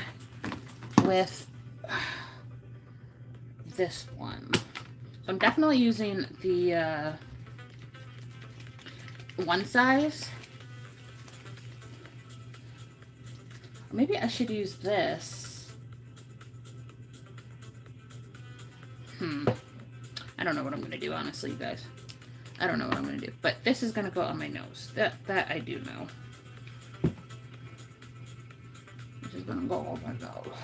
with this one. So I'm definitely using the one size. Maybe I should use this. I don't know what I'm going to do, honestly, you guys. I don't know what I'm going to do. But this is going to go on my nose. That I do know. This is going to go on my nose.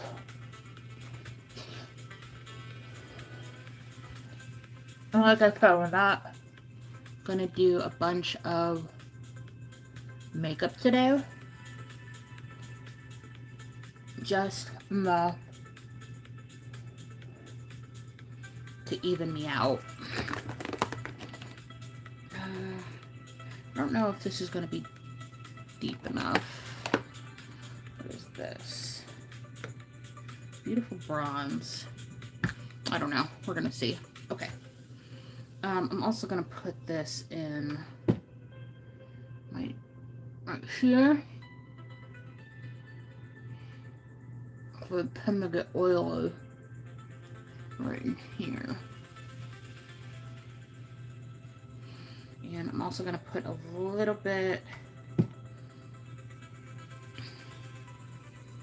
And like I said, we're not going to do a bunch of makeup today. Just enough to even me out. I don't know if this is going to be deep enough. What is this? Beautiful bronze. I don't know. We're going to see. Okay. I'm also going to put this in my right here. For it tend to get oily right in here. And I'm also going to put a little bit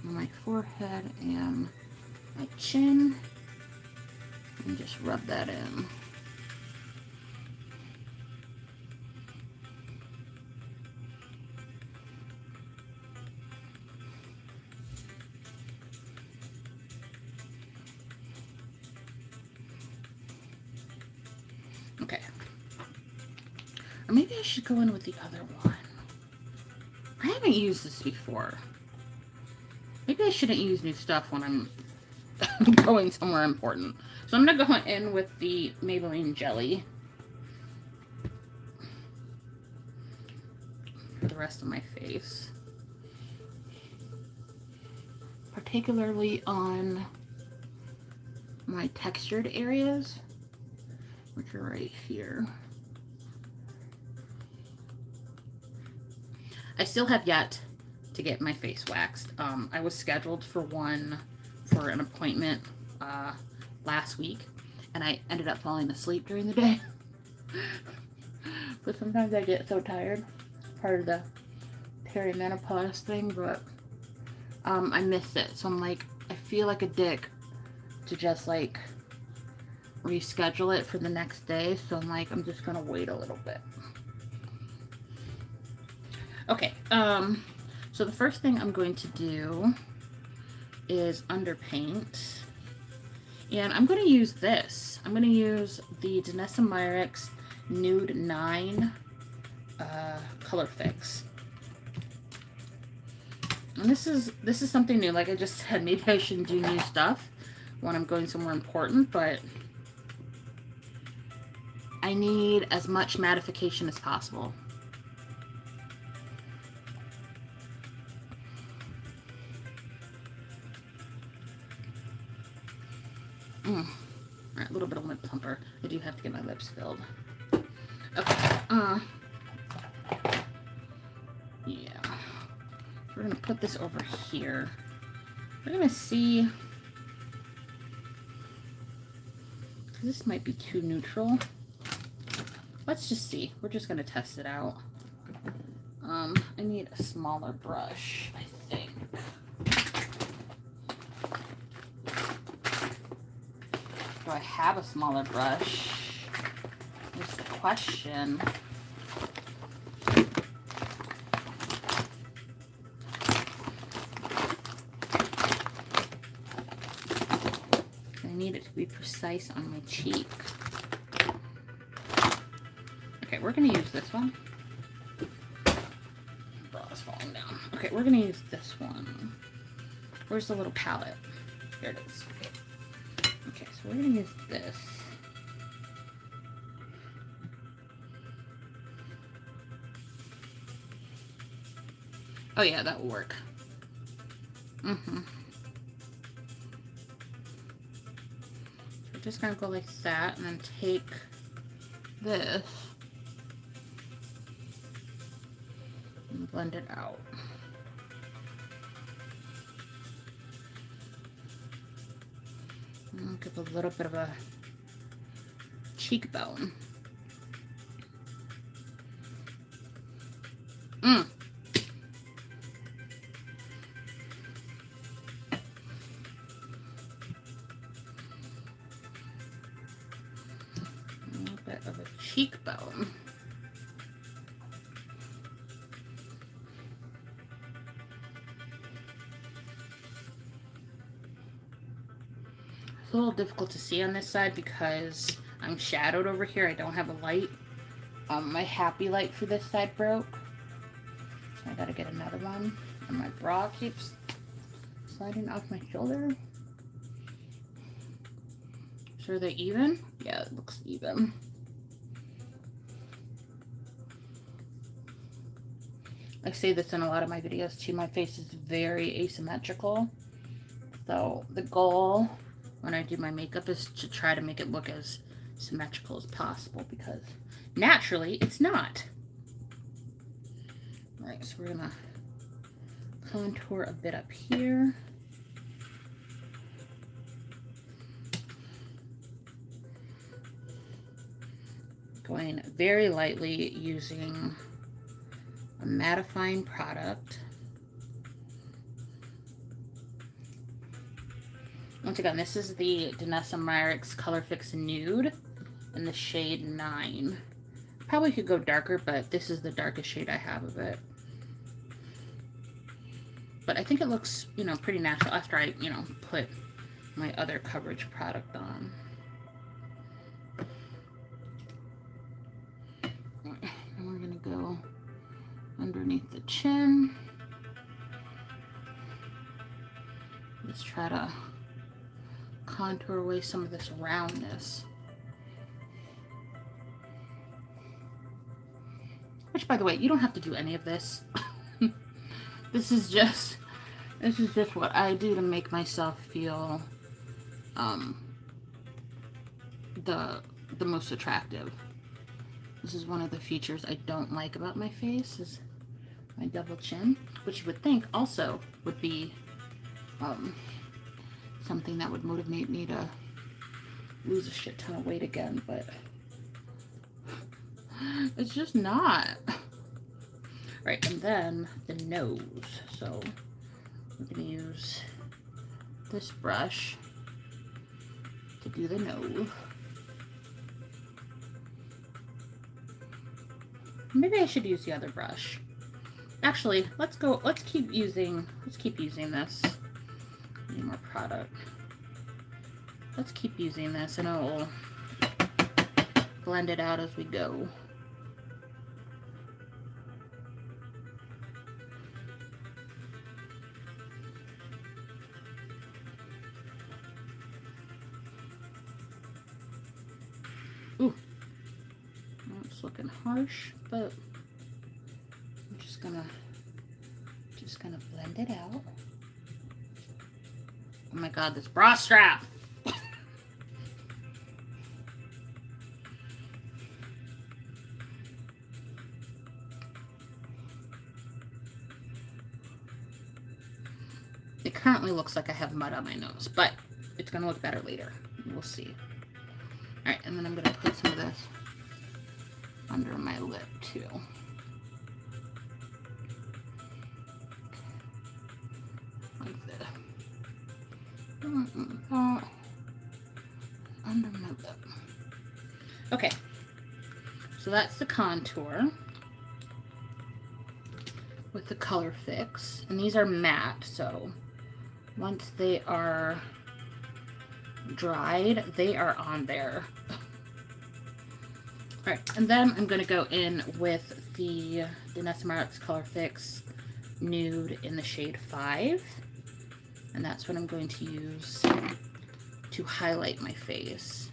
on my forehead and my chin. And just rub that in. Okay. Or maybe I should go in with the other one. I haven't used this before. Maybe I shouldn't use new stuff when I'm going somewhere important. So I'm going to go in with the Maybelline Jelly for the rest of my face. Particularly on my textured areas, which are right here. I still have yet to get my face waxed. I was scheduled for an appointment last week, and I ended up falling asleep during the day But sometimes I get so tired. Part of the perimenopause thing, but I miss it. So I'm like, I feel like a dick to just like reschedule it for the next day. So I'm like, I'm just gonna wait a little bit. Okay, so the first thing I'm going to do is underpaint. And I'm going to use this. I'm going to use the Danessa Myricks Nude 9 Color Fix. And this is something new. Like I just said, maybe I shouldn't do new stuff when I'm going somewhere important, but I need as much mattification as possible. All right, a little bit of lip plumper. I do have to get my lips filled. Okay. Yeah. We're gonna put this over here. We're gonna see. This might be too neutral. Let's just see. We're just gonna test it out. I need a smaller brush, I think. Do I have a smaller brush? Is the question. I need it to be precise on my cheek. Okay, we're gonna use this one. Bra is falling down. Okay, we're gonna use this one. Where's the little palette? Here it is. Okay, so we're gonna use this. Oh yeah, that will work. So we're just gonna go like that and then take this and blend it out. And give a little bit of a cheekbone. A little bit of a cheekbone. It's a little difficult to see on this side because I'm shadowed over here. I don't have a light. My happy light for this side broke. So I gotta get another one. And my bra keeps sliding off my shoulder. So are they even? Yeah, it looks even. I say this in a lot of my videos too. My face is very asymmetrical. So the goal when I do my makeup is to try to make it look as symmetrical as possible because naturally it's not. All right, so we're gonna contour a bit up here. Going very lightly using a mattifying product. Once again, this is the Danessa Myricks Color Fix Nude in the shade 9. Probably could go darker, but this is the darkest shade I have of it. But I think it looks, you know, pretty natural after I, you know, put my other coverage product on. And we're gonna go underneath the chin. Let's try to contour away some of this roundness. Which, by the way, you don't have to do any of this. This is just what I do to make myself feel the most attractive. This is one of the features I don't like about my face is my double chin, which you would think also would be something that would motivate me to lose a shit ton of weight again, but It's just not. Right, and then the nose. So I'm going to use this brush to do the nose. Maybe I should use the other brush. Actually, let's keep using this. Need more product. Let's keep using this and I'll blend it out as we go. Ooh, it's looking harsh, but I'm just gonna blend it out. Oh my god, this bra strap! It currently looks like I have mud on my nose, but it's gonna look better later. We'll see. Alright, and then I'm gonna put some of this under my lip too. Like this. Under my lip. Okay, so that's the contour with the Color Fix, and these are matte, so once they are dried, they are on there. Alright, and then I'm going to go in with the Danessa Myricks Color Fix Nude in the shade 5, and that's what I'm going to use to highlight my face.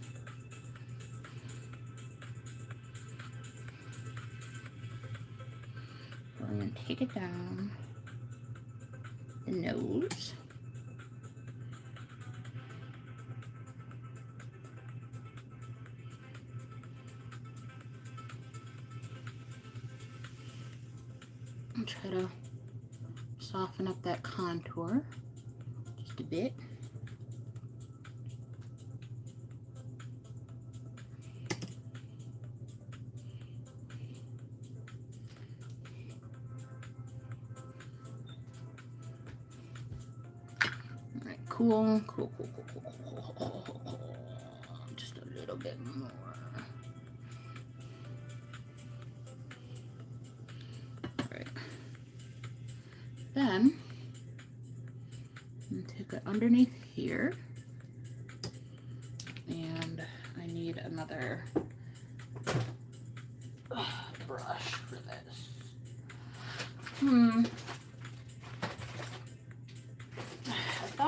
I'm going to take it down the nose. And try to soften up that contour just a bit. Cool. Just a little bit more. Alright. Then, I'm going to take it underneath here. And I need another brush for this.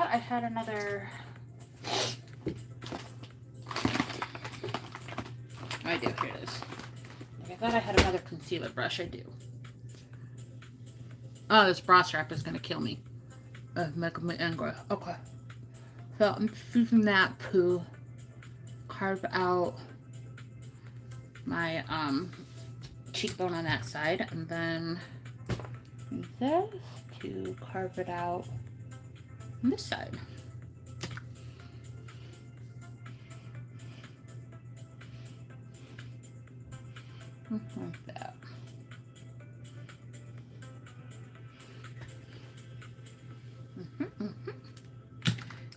I had another. I do. Here it is. I thought I had another concealer brush. I do. Oh, this bra strap is gonna kill me. Make me angry. Okay. So I'm just using that to carve out my cheekbone on that side, and then use this to carve it out on this side. Like that.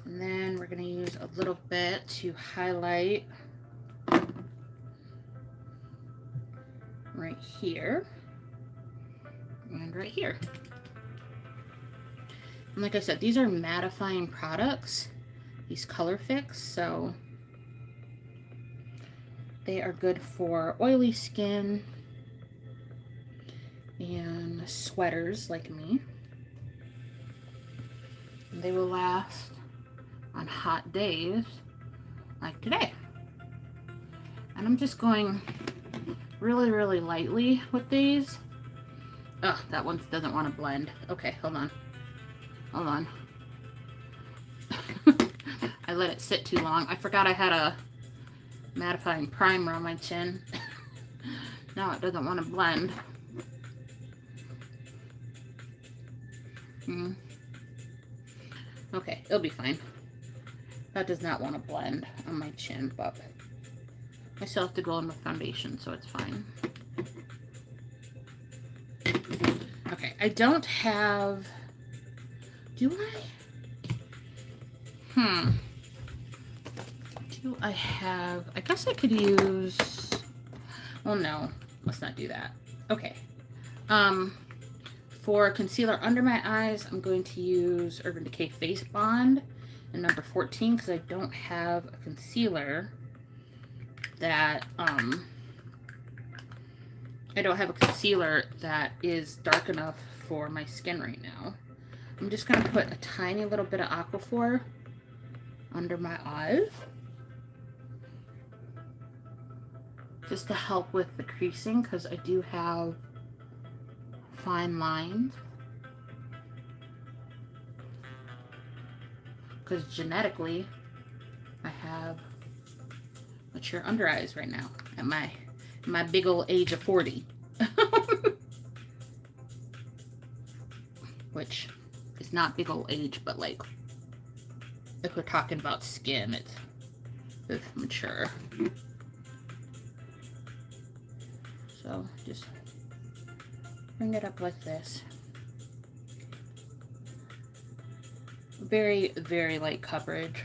And then we're going to use a little bit to highlight right here and right here. And like I said, these are mattifying products, these Color Fix, so they are good for oily skin and sweaters like me. And they will last on hot days like today. And I'm just going really, really lightly with these. Oh, that one doesn't want to blend. Okay, hold on. Hold on. I let it sit too long. I forgot I had a mattifying primer on my chin. Now it doesn't want to blend. Okay, it'll be fine. That does not want to blend on my chin, but I still have to go in with foundation, so it's fine. Okay, I don't have... Do I? Do I have... I guess I could use... Well, no. Let's not do that. Okay. For concealer under my eyes, I'm going to use Urban Decay Face Bond in number 14 because I don't have a concealer that, I don't have a concealer that is dark enough for my skin right now. I'm just going to put a tiny little bit of Aquaphor under my eyes, just to help with the creasing because I do have fine lines. Because genetically, I have mature under eyes right now at my big old age of 40. Which is not big old age, but like, if we're talking about skin, it's mature. So just bring it up like this. Very, very light coverage.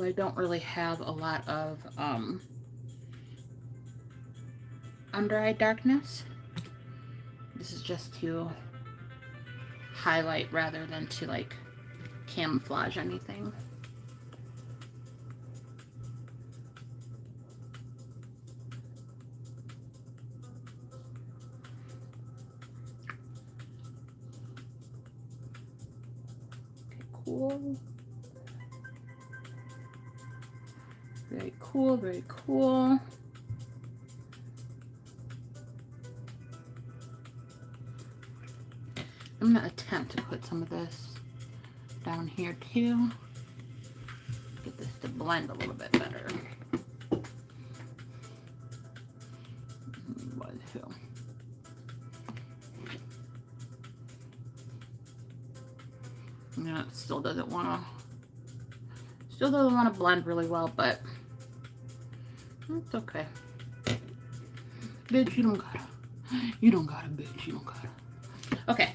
I don't really have a lot of under eye darkness. This is just to highlight rather than to like camouflage anything. Cool. Very cool, very cool. I'm going to attempt to put some of this down here too. Get this to blend a little bit better. Yeah, it still doesn't want to blend really well, but it's okay. Bitch, you don't gotta, bitch, you don't gotta. Okay.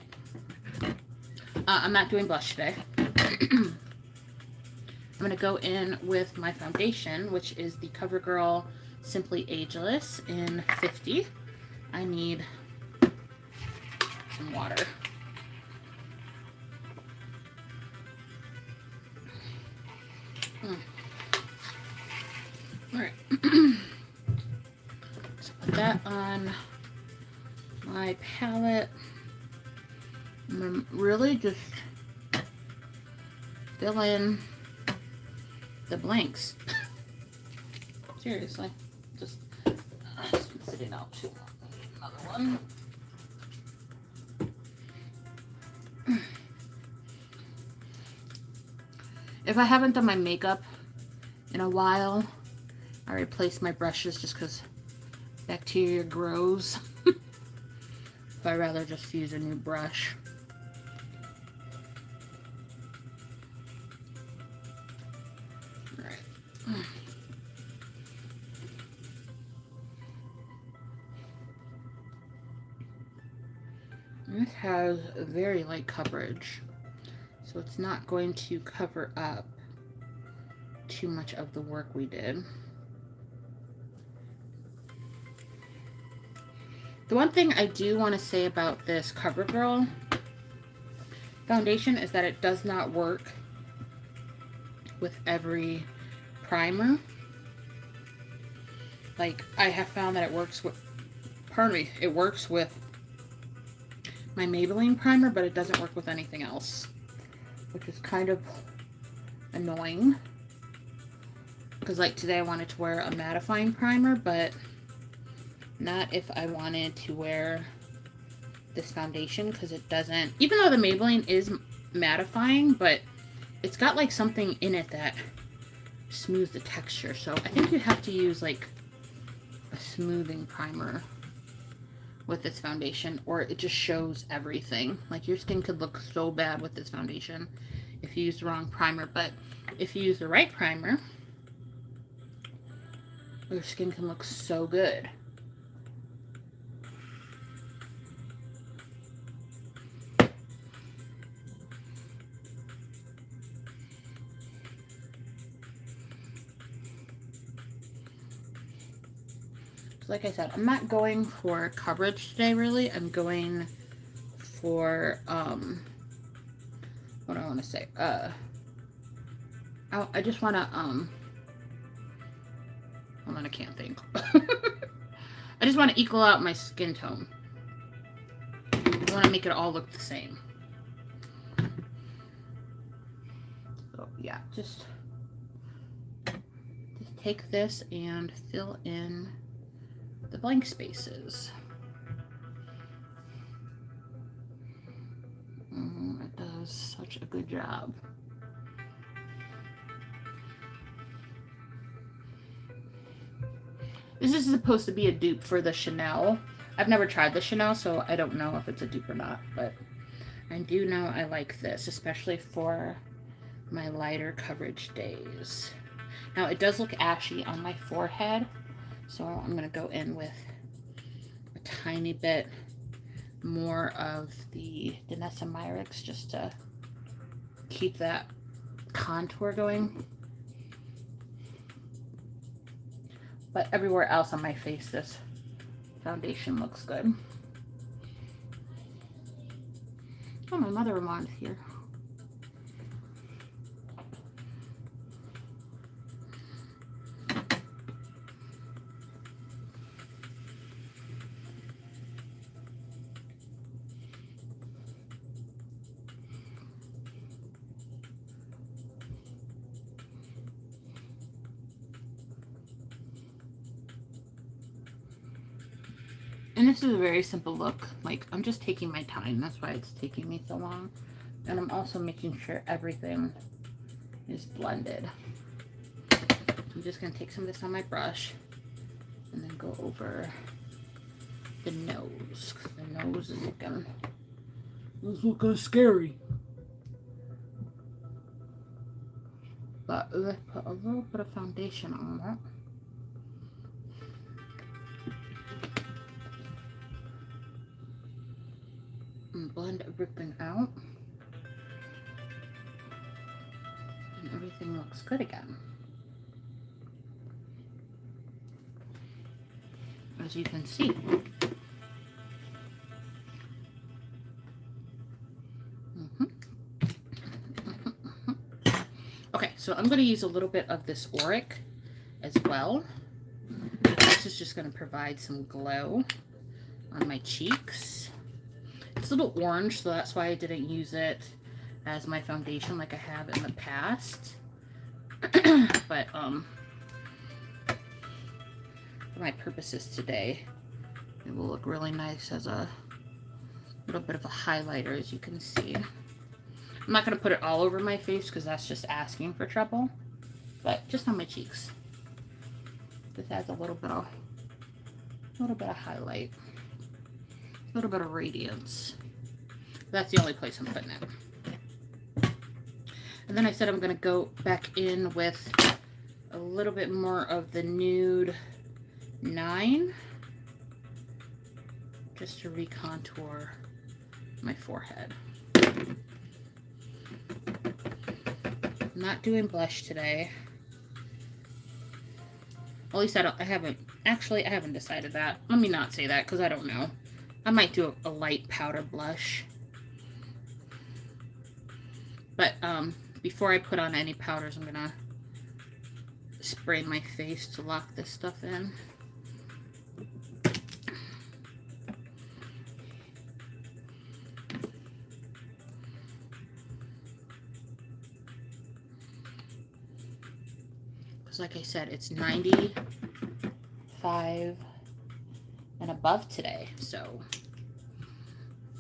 I'm not doing blush today. I'm gonna go in with my foundation, which is the CoverGirl Simply Ageless in 50. I need some water. Alright. So put that on my palette. And really just fill in the blanks. Seriously. Just it's been sitting out too long. Another one. If I haven't done my makeup in a while, I replace my brushes just because bacteria grows. So I'd rather just use a new brush. Alright. This has very light coverage, so it's not going to cover up too much of the work we did. The one thing I do want to say about this CoverGirl foundation is that it does not work with every primer. Like, I have found that it works with, it works with my Maybelline primer, but it doesn't work with anything else, which is kind of annoying. Because like today I wanted to wear a mattifying primer, but not if I wanted to wear this foundation, because it doesn't, even though the Maybelline is mattifying, but it's got like something in it that smooths the texture. So I think you have to use like a smoothing primer with this foundation, or it just shows everything. Like, your skin could look so bad with this foundation if you use the wrong primer. But if you use the right primer, Your skin can look so good. Like I said, I'm not going for coverage today, really. I'm going for, what do I want to say? I just want to, hold on, I can't think. I just want to equal out my skin tone. I want to make it all look the same. So, yeah, just take this and fill in the blank spaces. It does such a good job. This is supposed to be a dupe for the Chanel. I've never tried the Chanel, so I don't know if it's a dupe or not, but I do know I like this, especially for my lighter coverage days. Now, it does look ashy on my forehead, so I'm going to go in with a tiny bit more of the Danessa Myricks just to keep that contour going. But everywhere else on my face, this foundation looks good. Oh, my mother-in-law's here. And this is a very simple look. Like, I'm just taking my time. That's why it's taking me so long. And I'm also making sure everything is blended. I'm just going to take some of this on my brush and then go over the nose. Because the nose is looking scary. But let's put a little bit of foundation on that. And blend everything out. And everything looks good again. As you can see. Okay, so I'm going to use a little bit of this Auric as well. This is just going to provide some glow on my cheeks. It's a little orange, so that's why I didn't use it as my foundation like I have in the past. But for my purposes today, it will look really nice as a little bit of a highlighter, as you can see. I'm not going to put it all over my face because that's just asking for trouble, but just on my cheeks. This adds a little bit of highlight, a little bit of radiance. That's the only place I'm putting it. And then I said I'm going to go back in with a little bit more of the Nude 9 just to recontour my forehead. I'm not doing blush today. At least I haven't decided that. Let me not say that because I don't know. I might do a light powder blush. But before I put on any powders, I'm gonna spray my face to lock this stuff in. Like I said, it's 95 and above today, so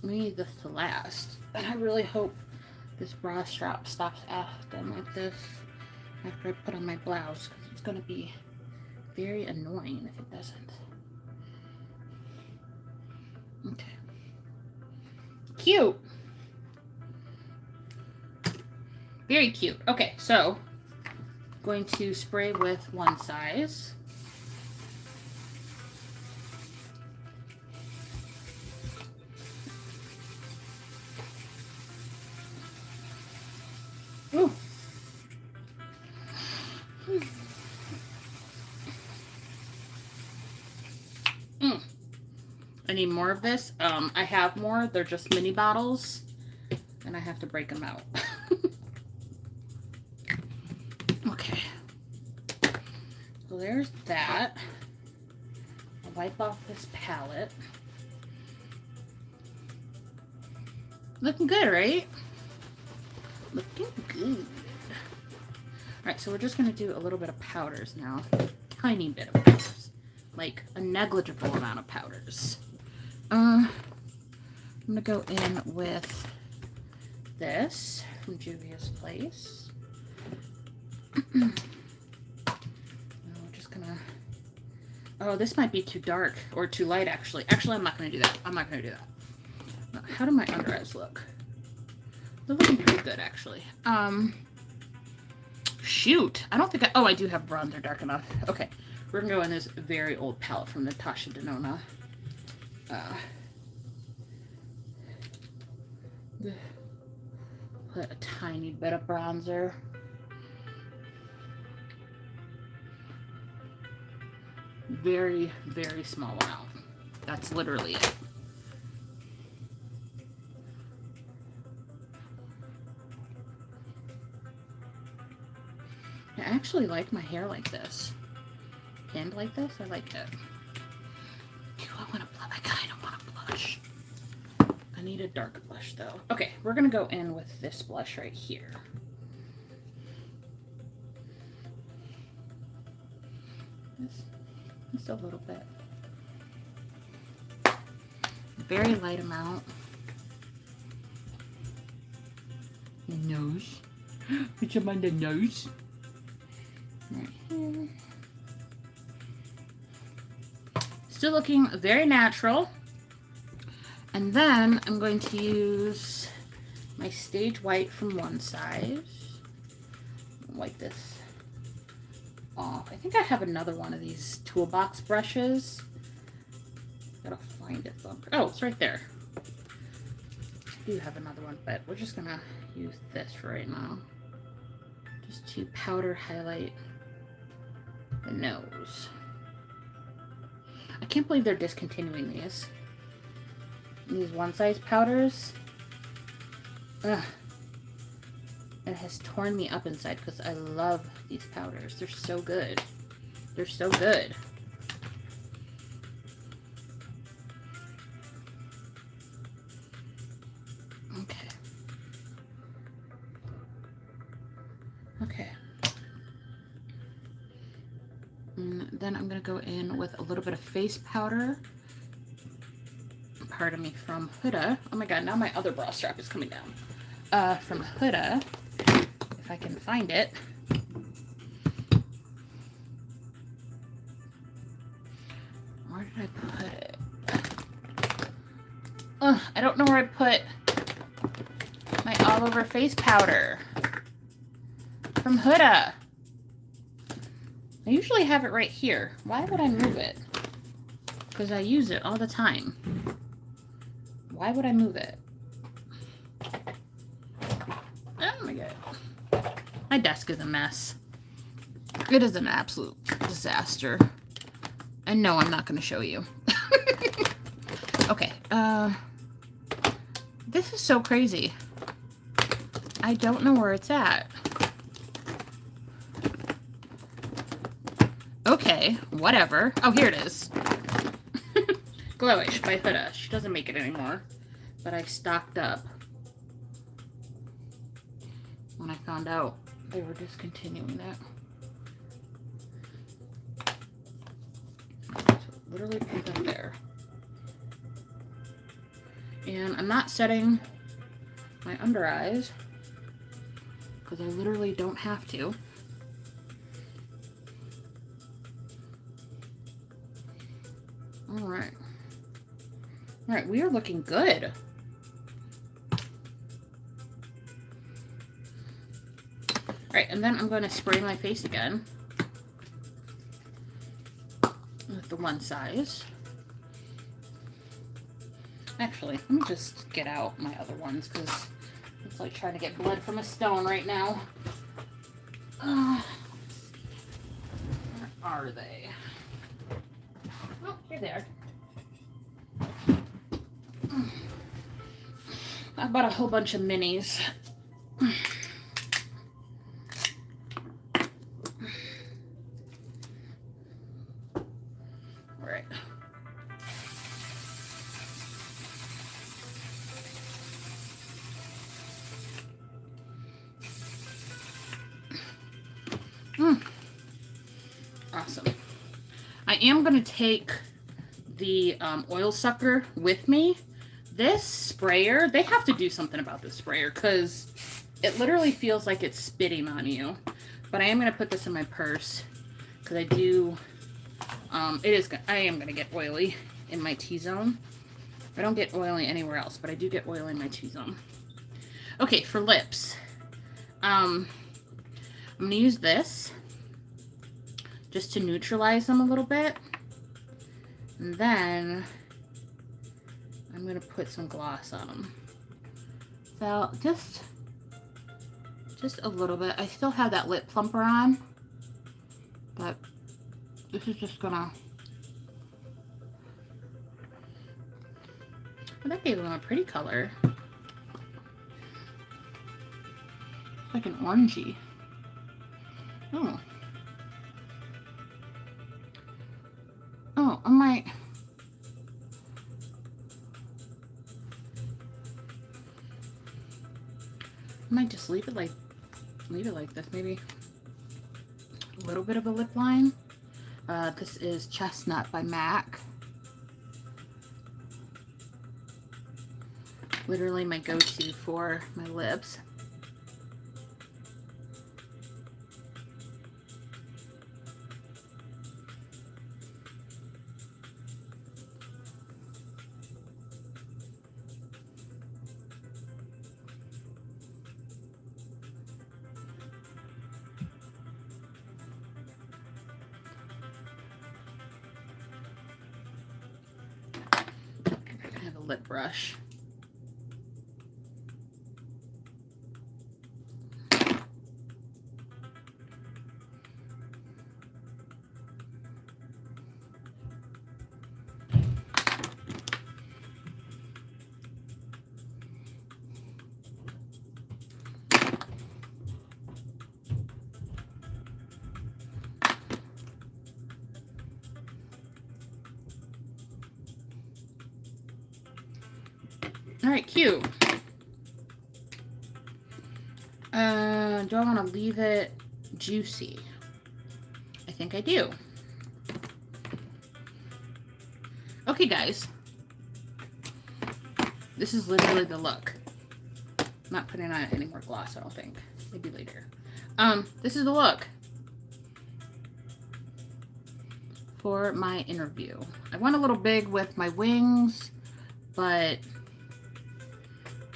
we need this to last. And I really hope this bra strap stops acting like this after I put on my blouse, because it's going to be very annoying if it doesn't. Okay. Cute. Very cute. Okay, so going to spray with One Size. I need more of this. I have more. They're just mini bottles. And I have to break them out. Okay. So there's that. I'll wipe off this palette. Looking good, right? Looking good. Alright, so we're just going to do a little bit of powders now. Tiny bit of powders. Like a negligible amount of powders. I'm going to go in with this from Juvia's Place. We're just going to... Oh, this might be too dark or too light, actually. Actually, I'm not going to do that. I'm not going to do that. How do my under eyes look? They're looking pretty good, actually. Shoot. I don't think I... Oh, I do have bronzer dark enough. Okay. We're going to go in this very old palette from Natasha Denona. Put a tiny bit of bronzer. Very, very small amount. That's literally it. I actually like my hair like this. Pinned like this, I like it. Do I want to blush? I kind of want to blush. I need a darker blush though. Okay, we're gonna go in with this blush right here. Just a little bit. Very light amount. Your nose. Put some on the nose. Right here. Still looking very natural. And then I'm going to use my Stage White from One Size. Wipe this off. I think I have another one of these toolbox brushes. Gotta find it though. Oh, it's right there. I do have another one, but we're just gonna use this for right now. Just to powder highlight the nose. I can't believe they're discontinuing these. These One Size powders. Ugh. It has torn me up inside because I love these powders. They're so good. They're so good. Okay. Okay. And then I'm going to go in with a little bit of face powder. Pardon me, from Huda. Oh my god, now my other bra strap is coming down. From Huda, if I can find it. Where did I put it? Ugh, I don't know where I put my all-over face powder. From Huda. I usually have it right here. Why would I move it? Because I use it all the time. Why would I move it? Oh my god. My desk is a mess. It is an absolute disaster. And no, I'm not going to show you. Okay. This is so crazy. I don't know where it's at. Okay, whatever. Oh, here it is. Glowish by Huda. She doesn't make it anymore. But I stocked up when I found out they were discontinuing that. So literally put that there. And I'm not setting my under eyes because I literally don't have to. Alright. Alright, we are looking good. Alright, and then I'm going to spray my face again with the One Size. Actually, let me just get out my other ones because it's like trying to get blood from a stone right now. Where are they? Oh, here they are. bought a whole bunch of minis. All right. Awesome. I am going to take the oil sucker with me. This sprayer, they have to do something about this sprayer because it literally feels like it's spitting on you. But I am going to put this in my purse because I do, I am going to get oily in my T-zone. I don't get oily anywhere else, but I do get oily in my T-zone. Okay, for lips. I'm going to use this just to neutralize them a little bit. And then I'm going to put some gloss on them. So just a little bit. I still have that lip plumper on, but this is just gonna, well, that gave them a pretty color. It's like an orangey. Oh. Oh, I might just leave it like this, maybe a little bit of a lip line. This is Chestnut by MAC. Literally my go-to for my lips. Lip brush. All right, cute. Do I want to leave it juicy? I think I do. Okay, guys. This is literally the look. I'm not putting on any more gloss, I don't think. Maybe later. This is the look for my interview. I went a little big with my wings, but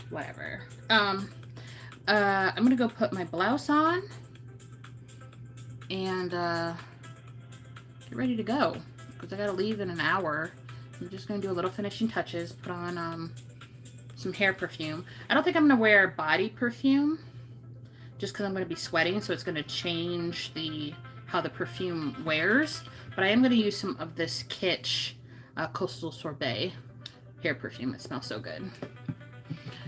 whatever. I'm gonna go put my blouse on and get ready to go because I gotta leave in an hour. I'm just gonna do a little finishing touches, put on some hair perfume. I don't think I'm gonna wear body perfume just because I'm gonna be sweating, so it's gonna change how the perfume wears. But I am gonna use some of this Kitsch Coastal Sorbet hair perfume. It smells so good.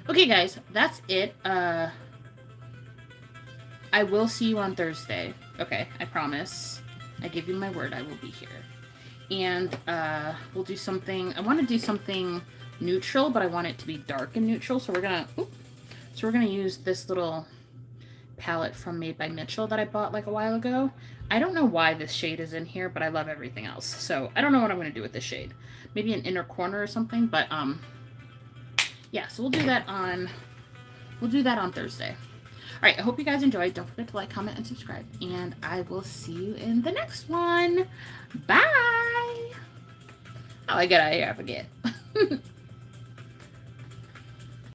Okay, guys, that's it. I will see you on Thursday. Okay, I promise. I give you my word I will be here. And we'll do something. I want to do something neutral, but I want it to be dark and neutral. So we're gonna use this little palette from Made by Mitchell that I bought like a while ago. I don't know why this shade is in here, but I love everything else. So I don't know what I'm gonna do with this shade. Maybe an inner corner or something, but yeah, so we'll do that on Thursday. All right, I hope you guys enjoyed. Don't forget to like, comment, and subscribe. And I will see you in the next one. Bye. Oh, I get out of here. I forget.